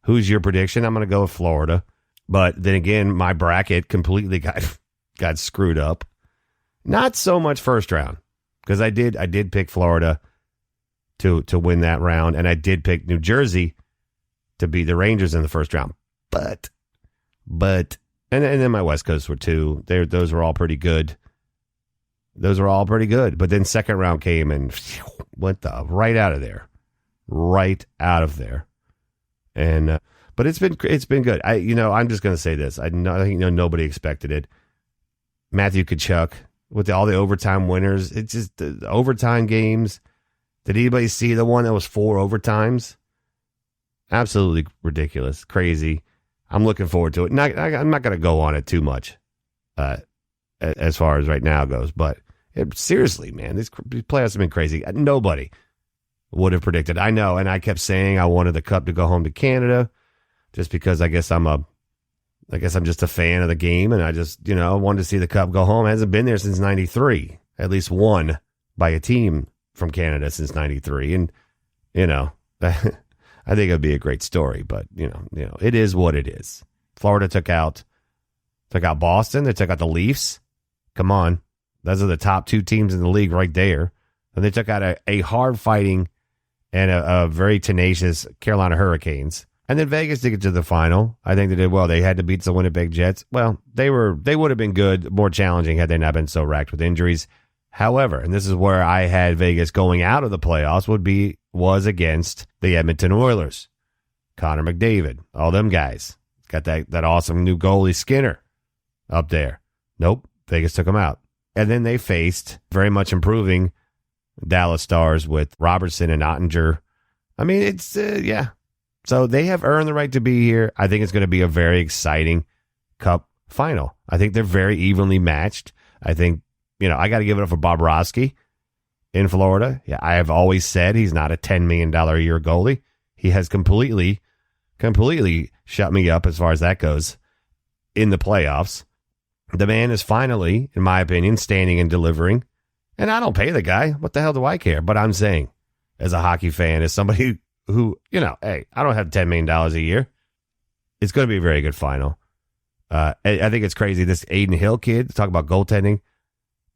who's your prediction? I'm going to go with Florida. But then again, my bracket completely got screwed up. Not so much first round, because I did pick Florida to win that round, and I did pick New Jersey to beat the Rangers in the first round. But and then my West Coast were too. Those were all pretty good. Those were all pretty good. But then second round came and went right out of there. Right out of there. And but it's been good. I'm just going to say this. I think nobody expected it. Matthew Tkachuk with all the overtime winners. It's just the overtime games. Did anybody see the one that was 4 overtimes? Absolutely ridiculous, crazy. I'm looking forward to it. I'm not going to go on it too much as far as right now goes. But seriously, man, these playoffs have been crazy. Nobody would have predicted. I know, and I kept saying I wanted the Cup to go home to Canada just because I guess I'm just a fan of the game, and I just, wanted to see the Cup go home. It hasn't been there since 93, at least won by a team from Canada since 93. And, I think it'd be a great story, but, it is what it is. Florida took out Boston. They took out the Leafs. Come on. Those are the top 2 teams in the league right there. And they took out a hard-fighting and a very tenacious Carolina Hurricanes. And then Vegas did get to the final. I think they did well. They had to beat the Winnipeg Jets. Well, they would have been good, more challenging had they not been so racked with injuries. However, and this is where I had Vegas going out of the playoffs, was against the Edmonton Oilers. Connor McDavid, all them guys. Got that awesome new goalie Skinner up there. Nope, Vegas took him out. And then they faced very much improving Dallas Stars with Robertson and Ottinger. I mean, it's, yeah. So they have earned the right to be here. I think it's going to be a very exciting Cup final. I think they're very evenly matched. I think, I got to give it up for Bobrovsky in Florida. Yeah, I have always said he's not a $10 million a year goalie. He has completely shut me up as far as that goes in the playoffs. The man is finally, in my opinion, standing and delivering. And I don't pay the guy. What the hell do I care? But I'm saying, as a hockey fan, as somebody who, hey, I don't have $10 million a year. It's going to be a very good final. I think it's crazy. This Aiden Hill kid, talk about goaltending,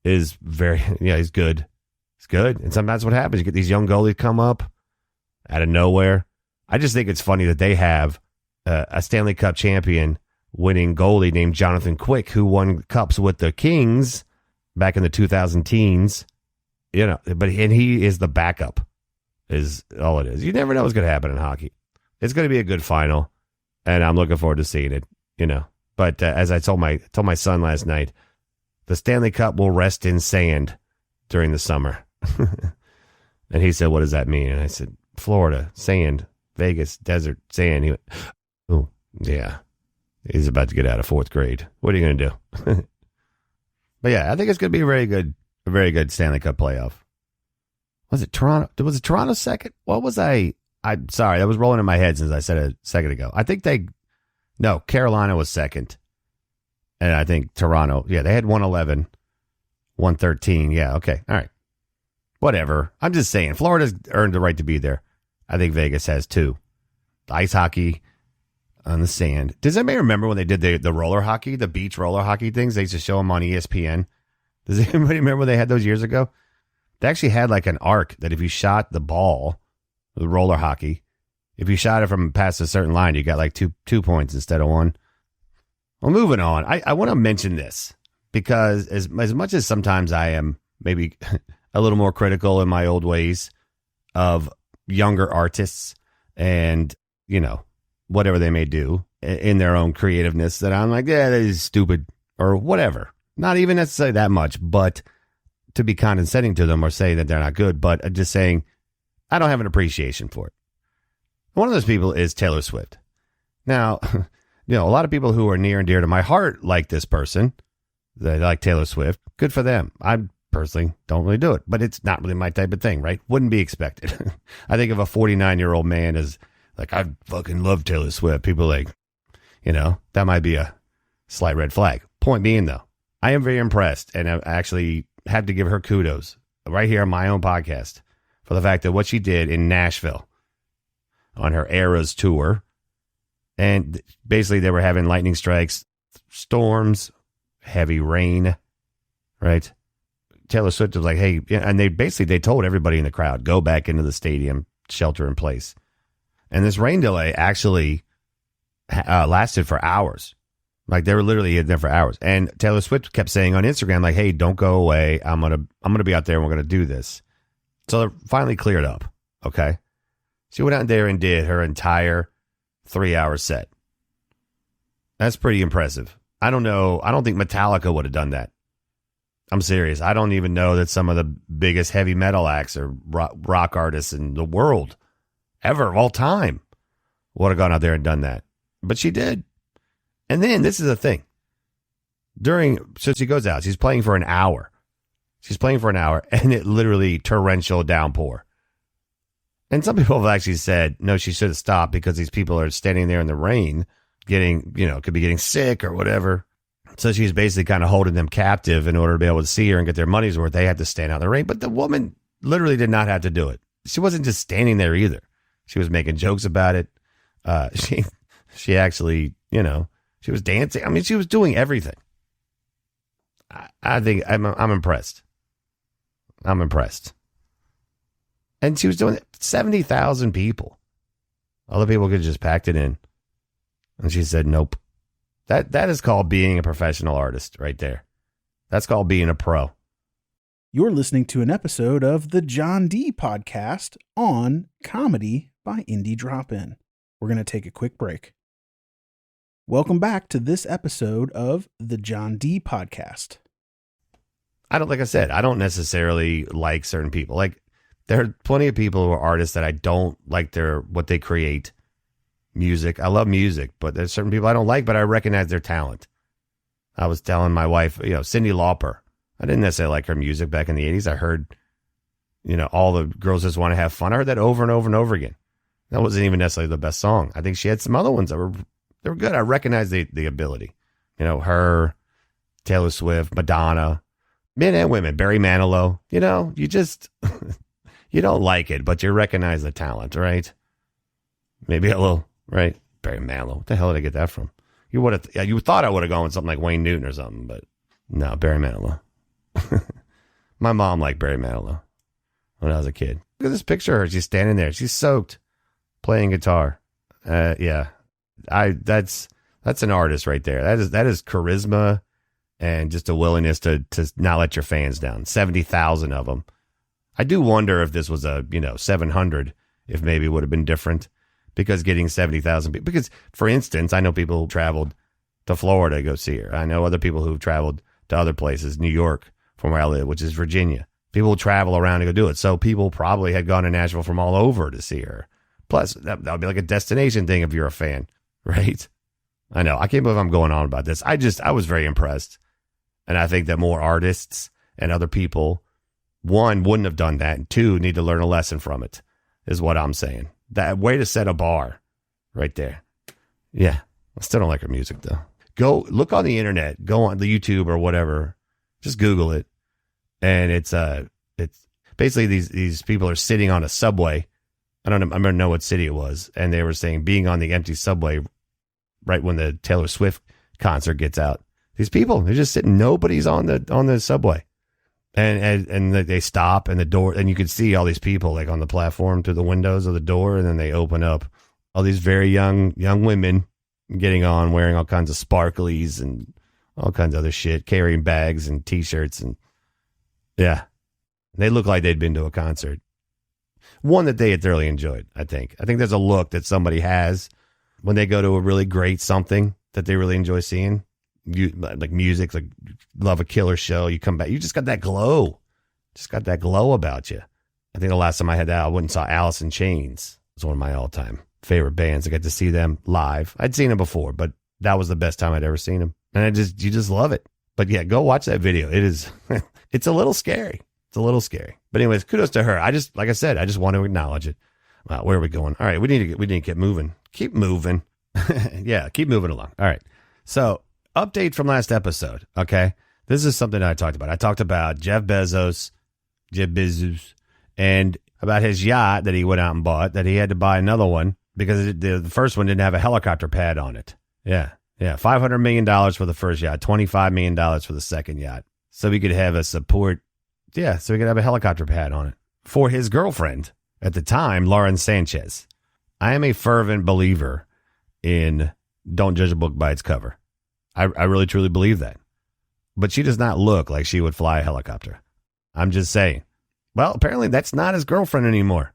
is he's good. It's good. And sometimes what happens, you get these young goalies come up out of nowhere. I just think it's funny that they have a Stanley Cup champion winning goalie named Jonathan Quick, who won cups with the Kings back in the 2000 teens. But he is the backup, is all it is. You never know what's going to happen in hockey. It's going to be a good final, and I'm looking forward to seeing it. But as I told my son last night, the Stanley Cup will rest in sand during the summer. And he said, "What does that mean?" And I said, "Florida, sand, Vegas, desert, sand." He went, "Oh, yeah." He's about to get out of 4th grade. What are you going to do? But yeah, I think it's going to be a very good Stanley Cup playoff. Was it Toronto? Was it Toronto second? What was I'm sorry, that was rolling in my head since I said it a second ago. I think Carolina was second. And I think Toronto, yeah, they had 111, 113. Yeah, okay. All right. Whatever. I'm just saying, Florida's earned the right to be there. I think Vegas has too. Ice hockey on the sand. Does anybody remember when they did the roller hockey, the beach roller hockey things? They used to show them on ESPN. Does anybody remember when they had those years ago? They actually had like an arc that if you shot the ball, the roller hockey, if you shot it from past a certain line, you got like two points instead of 1. Well, moving on. I want to mention this because as much as sometimes I am maybe a little more critical in my old ways of younger artists and, whatever they may do in their own creativeness, that I'm like, yeah, that is stupid or whatever. Not even necessarily that much, but to be condescending to them or say that they're not good, but just saying I don't have an appreciation for it. One of those people is Taylor Swift. Now, a lot of people who are near and dear to my heart like this person. They like Taylor Swift. Good for them. I personally don't really do it, but it's not really my type of thing, right? Wouldn't be expected. I think if a 49-year-old man is like, I fucking love Taylor Swift, people like, that might be a slight red flag. Point being, though, I am very impressed, and I actually have to give her kudos right here on my own podcast for the fact that what she did in Nashville on her Eras tour, and basically they were having lightning strikes, storms, heavy rain, right? Taylor Swift was like, hey, and they told everybody in the crowd, go back into the stadium, shelter in place. And this rain delay actually lasted for hours. Like they were literally in there for hours. And Taylor Swift kept saying on Instagram, like, hey, don't go away. I'm gonna be out there and we're gonna do this. So it finally cleared up. Okay. She went out there and did her entire 3-hour set. That's pretty impressive. I don't know. I don't think Metallica would have done that. I'm serious. I don't even know that some of the biggest heavy metal acts or rock artists in the world ever of all time would have gone out there and done that. But she did. And then this is the thing. So she goes out. She's playing for an hour. And it literally torrential downpour. And some people have actually said, no, she should have stopped because these people are standing there in the rain could be getting sick or whatever. So she's basically kind of holding them captive in order to be able to see her and get their money's worth. They had to stand out in the rain. But the woman literally did not have to do it. She wasn't just standing there either. She was making jokes about it. She actually, she was dancing. I mean, she was doing everything. I think I'm impressed. I'm impressed. And she was doing it. 70,000 people. Other people could have just packed it in. And she said, nope. That is called being a professional artist right there. That's called being a pro. You're listening to an episode of the Jon D podcast on comedy by Indie Drop-In. We're going to take a quick break. Welcome back to this episode of the Jon D podcast. Like I said, I don't necessarily like certain people. Like there are plenty of people who are artists that I don't like what they create. Music. I love music, but there's certain people I don't like, but I recognize their talent. I was telling my wife, Cyndi Lauper. I didn't necessarily like her music back in the 80s. I heard, all the girls just want to have fun. I heard that over and over and over again. That wasn't even necessarily the best song. I think she had some other ones that were good. I recognize the ability. Her, Taylor Swift, Madonna, men and women, Barry Manilow. You just, you don't like it, but you recognize the talent, right? Maybe a little. Right, Barry Manilow. What the hell did I get that from? You thought I would have gone with something like Wayne Newton or something, but no, Barry Manilow. My mom liked Barry Manilow when I was a kid. Look at this picture of her. She's standing there. She's soaked, playing guitar. Yeah, that's an artist right there. That is charisma and just a willingness to not let your fans down. 70,000 of them. I do wonder if this was a 700, if maybe it would have been different. Because getting 70,000 people, because for instance, I know people who traveled to Florida to go see her. I know other people who've traveled to other places, New York, from where I live, which is Virginia. People travel around to go do it. So people probably had gone to Nashville from all over to see her. Plus, that would be like a destination thing if you're a fan, right? I know. I can't believe I'm going on about this. I was very impressed. And I think that more artists and other people, one, wouldn't have done that, and two, need to learn a lesson from it, is what I'm saying. That way to set a bar right there. Yeah. I still don't like her music though. Go look on the internet, go on the YouTube or whatever. Just Google it. And it's basically these people are sitting on a subway. I don't know what city it was. And they were saying being on the empty subway right when the Taylor Swift concert gets out. These people, they're just sitting. Nobody's on the subway. And they stop and the door, and you can see all these people like on the platform through the windows of the door, and then they open up. All these very young women getting on, wearing all kinds of sparklies and all kinds of other shit, carrying bags and T-shirts, and yeah, they look like they'd been to a concert, one that they had thoroughly enjoyed. I think there's a look that somebody has when they go to a really great something that they really enjoy seeing. You like music, like love a killer show. You come back, you just got that glow, about you. I think the last time I had that, I went and saw Alice in Chains. It's one of my all-time favorite bands. I got to see them live. I'd seen them before, but that was the best time I'd ever seen them, and you just love it. But yeah, go watch that video. It is, it's a little scary. But anyways, kudos to her. Like I said, I just want to acknowledge it. Wow, where are we going? All right, we need to get moving. Keep moving. Yeah, keep moving along. All right, so. Update from last episode, okay? This is something I talked about. I talked about Jeff Bezos, and about his yacht that he went out and bought, that he had to buy another one because the first one didn't have a helicopter pad on it. Yeah. $500 million for the first yacht, $25 million for the second yacht. So he could have a support. Yeah, so he could have a helicopter pad on it. For his girlfriend at the time, Lauren Sanchez. I am a fervent believer in don't judge a book by its cover. I really truly believe that. But she does not look like she would fly a helicopter. I'm just saying. Well, apparently that's not his girlfriend anymore.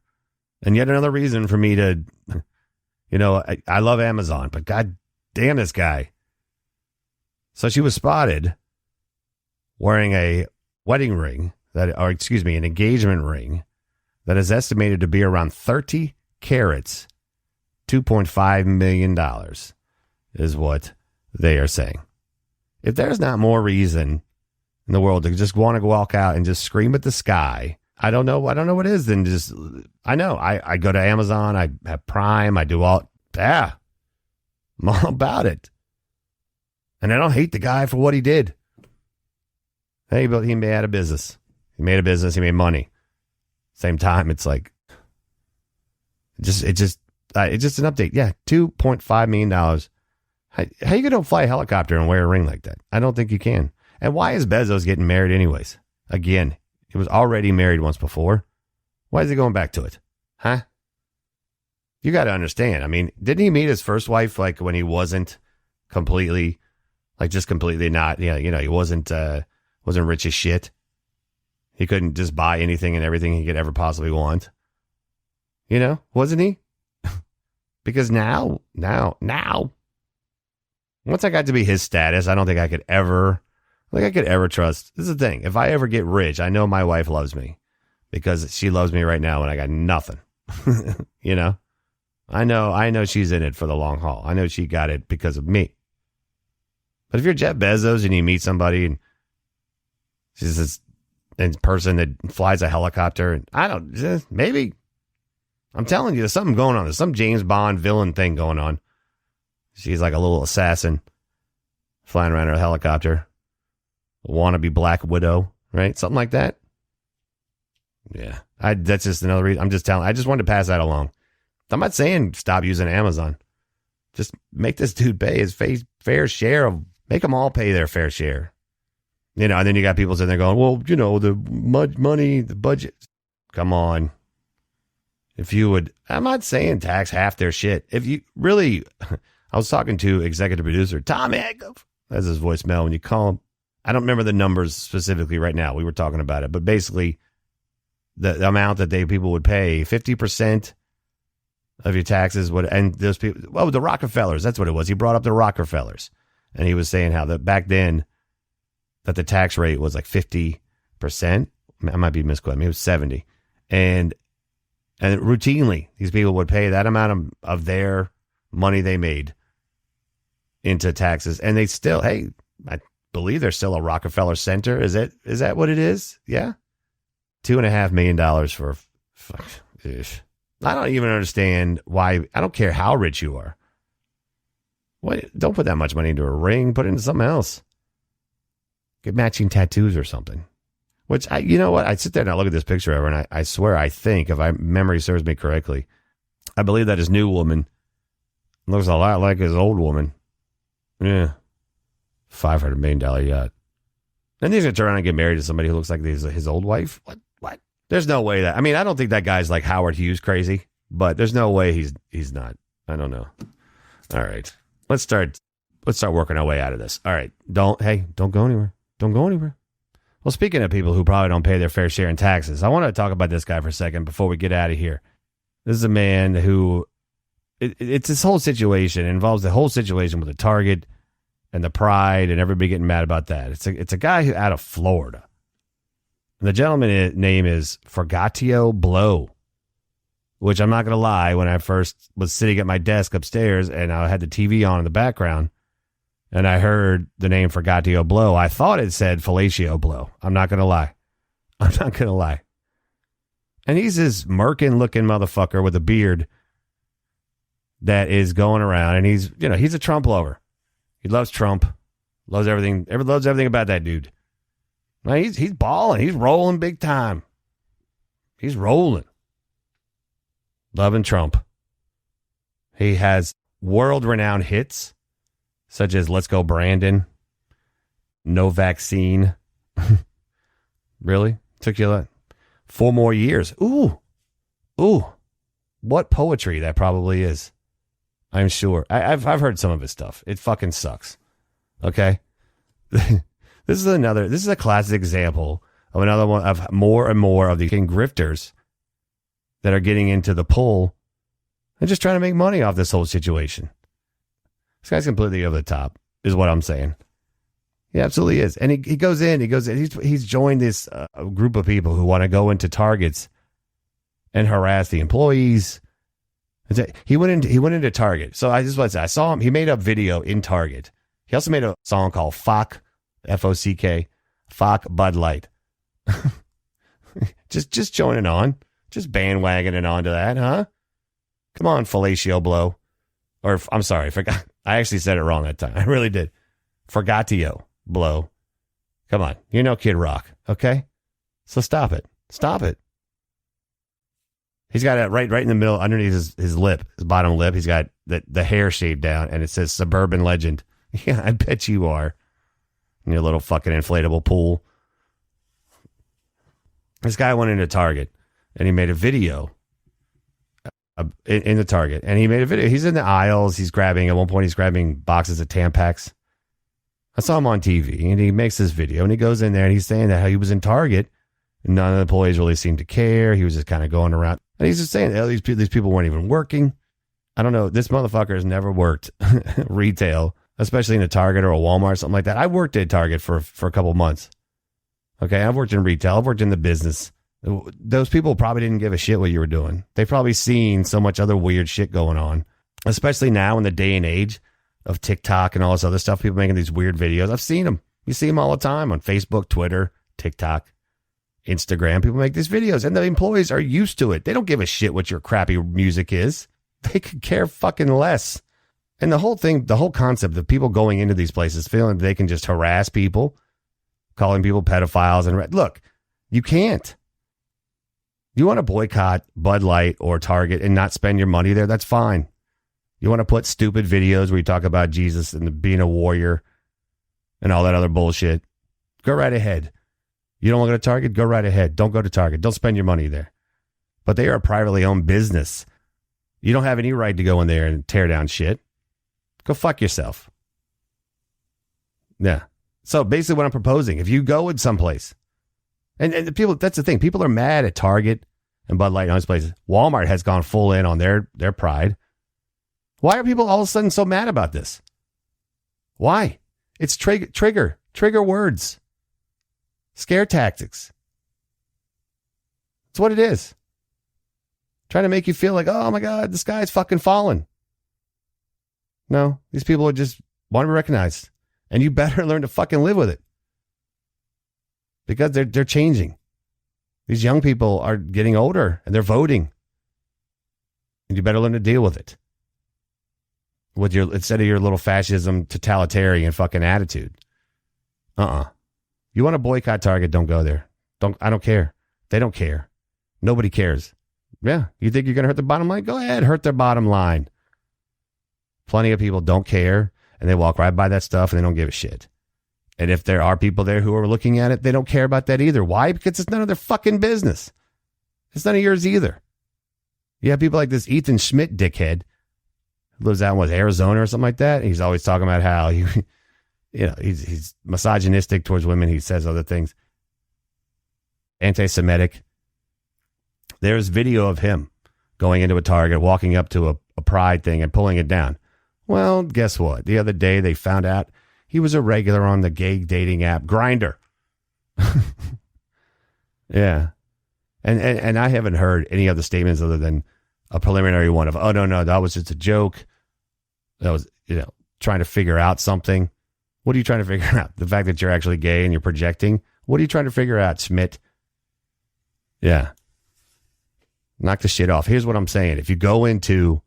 And yet another reason for me to, I love Amazon, but god damn this guy. So she was spotted wearing a wedding ring an engagement ring that is estimated to be around 30 carats, $2.5 million is what they are saying. If there's not more reason in the world to just want to walk out and just scream at the sky, I don't know what it is. Then just, I know I go to Amazon, I have Prime, I do all, I'm all about it. And I don't hate the guy for what he did. Hey, but he made a business. He made a business. He made money. Same time, it's like, it's just an update. Yeah, $2.5 million. How you going to fly a helicopter and wear a ring like that? I don't think you can. And why is Bezos getting married anyways? Again, he was already married once before. Why is he going back to it? Huh? You got to understand. I mean, didn't he meet his first wife like when he wasn't completely, like just completely not, he wasn't rich as shit. He couldn't just buy anything and everything he could ever possibly want. Wasn't he? Because now, once I got to be his status, I don't think I could ever trust. This is the thing. If I ever get rich, I know my wife loves me because she loves me right now when I got nothing. I know she's in it for the long haul. I know she got it because of me. But if you're Jeff Bezos and you meet somebody and she's this person that flies a helicopter, and maybe, I'm telling you, there's something going on. There's some James Bond villain thing going on. She's like a little assassin flying around in a helicopter. A wannabe Black Widow, right? Something like that. Yeah. That's just another reason. I'm just telling. I just wanted to pass that along. I'm not saying stop using Amazon. Just make this dude pay his fair share of, make them all pay their fair share. And then you got people sitting there going, well, the money, the budget. Come on. If you would, I'm not saying tax half their shit. If you really, I was talking to executive producer Tom Hancock. That's his voicemail when you call him. I don't remember the numbers specifically right now. We were talking about it, but basically the amount that people would pay, 50% of your taxes would, and those people, the Rockefellers, that's what it was. He brought up the Rockefellers, and he was saying how that back then that the tax rate was like 50%. I might be misquoting. It was 70. And routinely these people would pay that amount of their money they made into taxes. And they still, I believe there's still a Rockefeller Center. Is that what it is? Yeah. $2.5 million for, I don't even understand why. I don't care how rich you are. Don't put that much money into a ring. Put it into something else. Get matching tattoos or something. Which, you know what? I sit there and I look at this picture of her, and I swear, I think, if memory serves me correctly, I believe that his new woman looks a lot like his old woman. Yeah. $500 million yacht. Then he's going to turn around and get married to somebody who looks like his old wife? What? There's no way that, I mean, I don't think that guy's like Howard Hughes crazy, but there's no way he's not. I don't know. All right. Let's start working our way out of this. All right. Don't go anywhere. Don't go anywhere. Well, speaking of people who probably don't pay their fair share in taxes, I want to talk about this guy for a second before we get out of here. This is a man who, it's this whole situation. It involves the whole situation with the Target and the Pride and everybody getting mad about that. It's a guy out of Florida. And the gentleman's name is Fergatio Blow, which I'm not going to lie, when I first was sitting at my desk upstairs and I had the TV on in the background, and I heard the name Fergatio Blow, I thought it said Fellatio Blow. I'm not going to lie. And he's this merkin-looking motherfucker with a beard that is going around, and he's a Trump lover. He loves Trump, loves everything about that dude. Now, he's balling. He's rolling big time. He's rolling. Loving Trump. He has world-renowned hits, such as Let's Go Brandon, No Vaccine. Really? Took you 4 more years. Ooh. What poetry that probably is. I'm sure. I've heard some of his stuff. It fucking sucks. Okay. This is a classic example of another one of more and more of the grifters that are getting into the pool and just trying to make money off this whole situation. This guy's completely over the top, is what I'm saying. He absolutely is. And he goes in, he's joined this group of people who want to go into Targets and harass the employees. He went into Target. So I just want to say, I saw him. He made a video in Target. He also made a song called Fock, F-O-C-K, Fock Bud Light. just joining on, just bandwagoning onto that, huh? Come on, fellatio blow. Or I'm sorry, forgot. I actually said it wrong that time. I really did. Forgatio blow. Come on, you're no Kid Rock, okay? So stop it. Stop it. He's got it right in the middle, underneath his lip, his bottom lip. He's got the hair shaved down, and it says Suburban Legend. Yeah, I bet you are. In your little fucking inflatable pool. This guy went into Target, and he made a video in the Target. And he made a video. He's in the aisles. At one point, he's grabbing boxes of Tampax. I saw him on TV, and he makes this video, and he goes in there, and he's saying that how he was in Target, and none of the employees really seemed to care. He was just kind of going around. And he's just saying that these people weren't even working. I don't know. This motherfucker has never worked retail, especially in a Target or a Walmart or something like that. I worked at Target for a couple months. Okay, I've worked in retail. I've worked in the business. Those people probably didn't give a shit what you were doing. They've probably seen so much other weird shit going on, especially now in the day and age of TikTok and all this other stuff. People making these weird videos. I've seen them. You see them all the time on Facebook, Twitter, TikTok, Instagram. People make these videos, and the employees are used to it. They don't give a shit what your crappy music is. They could care fucking less. And the whole concept of people going into these places feeling they can just harass people, calling people pedophiles. And look, you can't. You want to boycott Bud Light or Target and not spend your money there? That's fine. You want to put stupid videos where you talk about Jesus and being a warrior and all that other bullshit? Go right ahead. You don't want to go to Target? Go right ahead. Don't go to Target. Don't spend your money there. But they are a privately owned business. You don't have any right to go in there and tear down shit. Go fuck yourself. Yeah. So basically what I'm proposing, if you go in someplace, and the people, that's the thing, people are mad at Target and Bud Light and all these places. Walmart has gone full in on their pride. Why are people all of a sudden so mad about this? Why? It's trigger words. Scare tactics. That's what it is. Trying to make you feel like, oh my God, the sky's fucking falling. No, these people are just want to be recognized. And you better learn to fucking live with it. Because they're changing. These young people are getting older and they're voting. And you better learn to deal with it. Instead of your little fascism, totalitarian fucking attitude. You want to boycott Target, don't go there. I don't care. They don't care. Nobody cares. Yeah, you think you're going to hurt their bottom line? Go ahead, hurt their bottom line. Plenty of people don't care, and they walk right by that stuff, and they don't give a shit. And if there are people there who are looking at it, they don't care about that either. Why? Because it's none of their fucking business. It's none of yours either. You have people like this Ethan Schmidt dickhead who lives out in Arizona or something like that. He's always talking about how he's misogynistic towards women. He says other things. Anti-Semitic. There's video of him going into a Target, walking up to a pride thing and pulling it down. Well, guess what? The other day they found out he was a regular on the gay dating app Grindr. Yeah. And I haven't heard any other statements other than a preliminary one of, oh, no, that was just a joke. That was, trying to figure out something. What are you trying to figure out? The fact that you're actually gay and you're projecting? What are you trying to figure out, Schmidt? Yeah. Knock the shit off. Here's what I'm saying. If you go into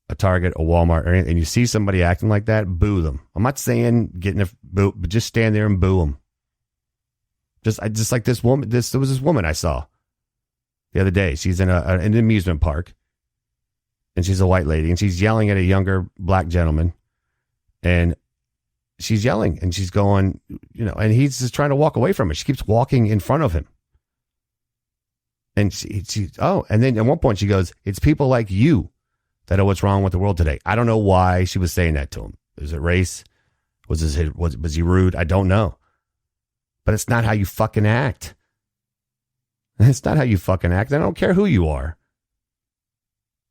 a Target, a Walmart, or anything, and you see somebody acting like that, boo them. I'm not saying getting a boo, but just stand there and boo them. Just like this woman. There was this woman I saw the other day. She's in an amusement park, and she's a white lady, and she's yelling at a younger black gentleman, and she's yelling, and she's going, and he's just trying to walk away from her. She keeps walking in front of him. And and then at one point she goes, it's people like you that are what's wrong with the world today. I don't know why she was saying that to him. Is it race? Was he rude? I don't know. But it's not how you fucking act. It's not how you fucking act. I don't care who you are.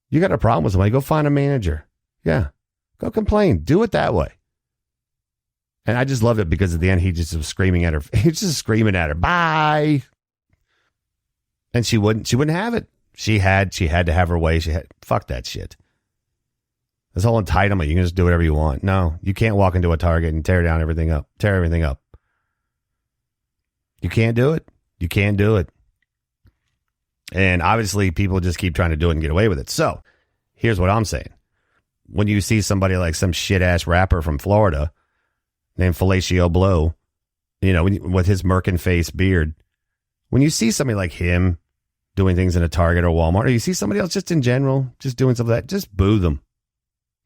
You got a problem with somebody, go find a manager. Yeah. Go complain. Do it that way. And I just loved it because at the end, he just was screaming at her. He was just screaming at her. Bye. And she wouldn't have it. She had to have her way. Fuck that shit. This whole entitlement, you can just do whatever you want. No, you can't walk into a Target and tear everything up. You can't do it. You can't do it. And obviously, people just keep trying to do it and get away with it. So, here's what I'm saying. When you see somebody like some shit-ass rapper from Florida named Fellatio Blow, with his merkin face beard, when you see somebody like him doing things in a Target or Walmart, or you see somebody else just in general, just doing something like that, just boo them.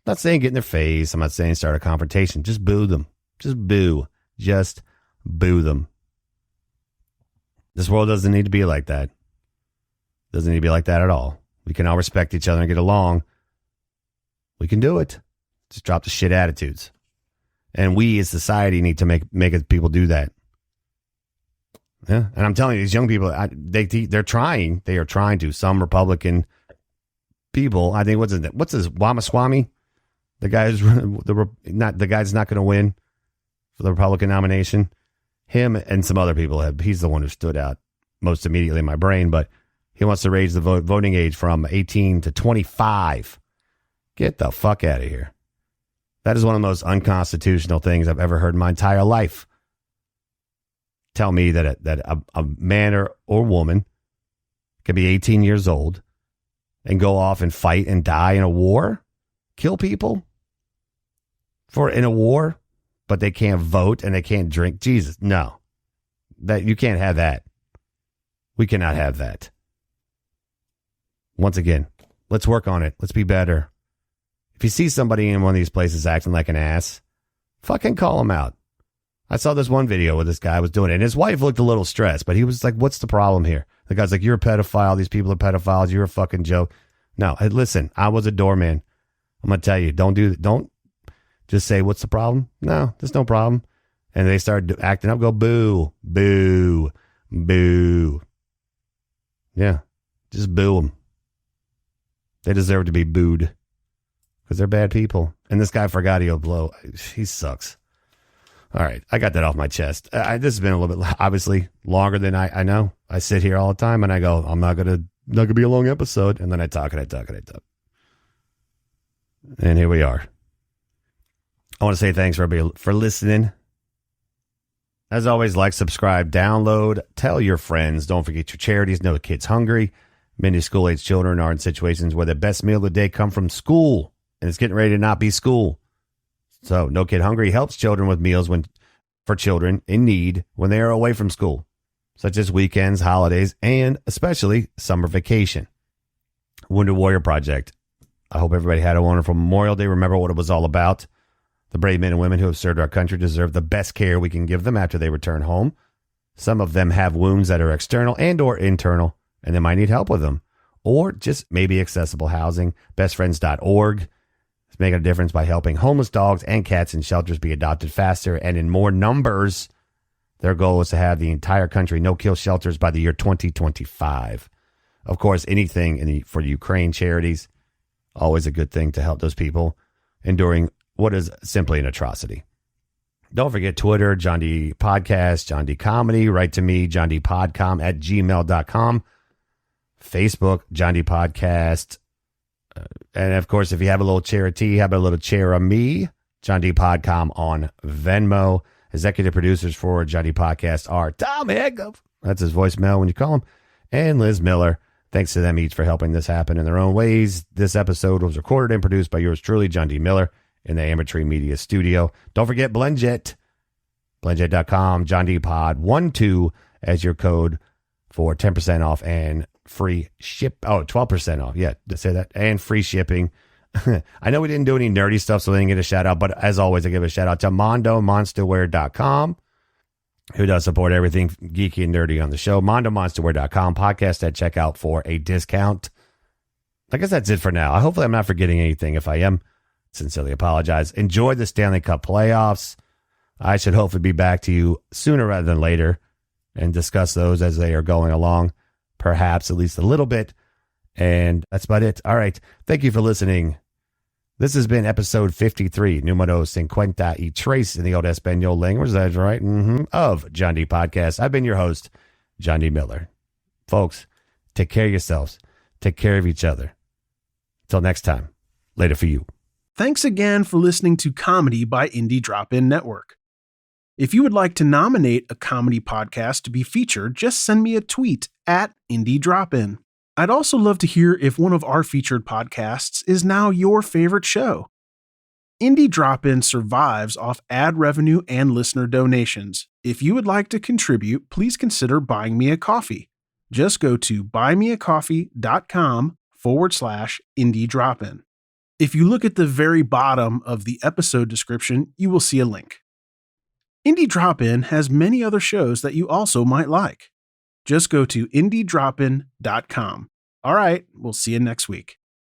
I'm not saying get in their face. I'm not saying start a confrontation. Just boo them. Just boo. Just boo them. This world doesn't need to be like that. Doesn't need to be like that at all. We can all respect each other and get along. We can do it. Just drop the shit attitudes. And we as society need to make people do that. Yeah. And I'm telling you, these young people, they're trying. They are trying to. Some Republican people, I think, what's his Ramaswamy? The guy who's the guy's not going to win for the Republican nomination. Him and some other people he's the one who stood out most immediately in my brain, but he wants to raise the voting age from 18 to 25. Get the fuck out of here. That is one of the most unconstitutional things I've ever heard in my entire life. Tell me that a man or woman can be 18 years old and go off and fight and die in a war, kill people in a war, but they can't vote and they can't drink. Jesus, no. That you can't have that. We cannot have that. Once again, let's work on it. Let's be better. If you see somebody in one of these places acting like an ass, fucking call him out. I saw this one video where this guy was doing it, and his wife looked a little stressed, but he was like, what's the problem here? The guy's like, you're a pedophile. These people are pedophiles. You're a fucking joke. No, hey, listen, I was a doorman. I'm going to tell you, don't just say, what's the problem? No, there's no problem. And they started acting up, go boo, boo, boo. Yeah, just boo them. They deserve to be booed because they're bad people. And this guy Fergatio Blow, he sucks. All right, I got that off my chest. This has been a little bit, obviously, longer than I know. I sit here all the time and I go, I'm not gonna be a long episode. And then I talk. And here we are. I want to say thanks for listening. As always, like, subscribe, download, tell your friends. Don't forget your charities. No Kids Hungry. Many school-age children are in situations where the best meal of the day come from school, and it's getting ready to not be school. So, No Kid Hungry helps children with meals for children in need when they are away from school, such as weekends, holidays, and especially summer vacation. Wounded Warrior Project. I hope everybody had a wonderful Memorial Day. Remember what it was all about. The brave men and women who have served our country deserve the best care we can give them after they return home. Some of them have wounds that are external and or internal, and they might need help with them, or just maybe accessible housing. Bestfriends.org is making a difference by helping homeless dogs and cats in shelters be adopted faster and in more numbers. Their goal is to have the entire country no-kill shelters by the year 2025. Of course, anything for Ukraine charities, always a good thing to help those people enduring what is simply an atrocity. Don't forget Twitter, Jon D Podcast, Jon D Comedy. Write to me, jondpodcom@gmail.com. Facebook, Jon D Podcast. And of course, if you have a little charity, have a little chair of me, Jon D Podcom on Venmo. Executive producers for Jon D Podcast are Tom Hegel. That's his voicemail when you call him. And Liz Miller. Thanks to them each for helping this happen in their own ways. This episode was recorded and produced by yours truly, Jon D Miller, in the Amateur Media Studio. Don't forget BlendJet. BlendJet.com, Jon D Pod 12 as your code for 10% off and free ship. Oh, 12% off. Yeah, to say that. And free shipping. I know we didn't do any nerdy stuff, so they didn't get a shout out. But as always, I give a shout out to MondoMonsterwear.com, who does support everything geeky and nerdy on the show. MondoMonsterwear.com, podcast at checkout for a discount. I guess that's it for now. Hopefully I'm not forgetting anything. If I am, sincerely apologize. Enjoy the Stanley Cup playoffs. I should hopefully be back to you sooner rather than later and discuss those as they are going along, perhaps at least a little bit. And that's about it. All right. Thank you for listening. This has been episode 53, numero 53 in the old Espanol language. That's right. Of Jon D Podcast. I've been your host, Jon D Miller. Folks, take care of yourselves. Take care of each other. Till next time. Later for you. Thanks again for listening to Comedy by Indie Drop-In Network. If you would like to nominate a comedy podcast to be featured, just send me a tweet at Indie Drop-In. I'd also love to hear if one of our featured podcasts is now your favorite show. Indie Drop-In survives off ad revenue and listener donations. If you would like to contribute, please consider buying me a coffee. Just go to buymeacoffee.com/Indie Drop-In. If you look at the very bottom of the episode description, you will see a link. Indie Drop-In has many other shows that you also might like. Just go to indiedropin.com. All right, we'll see you next week.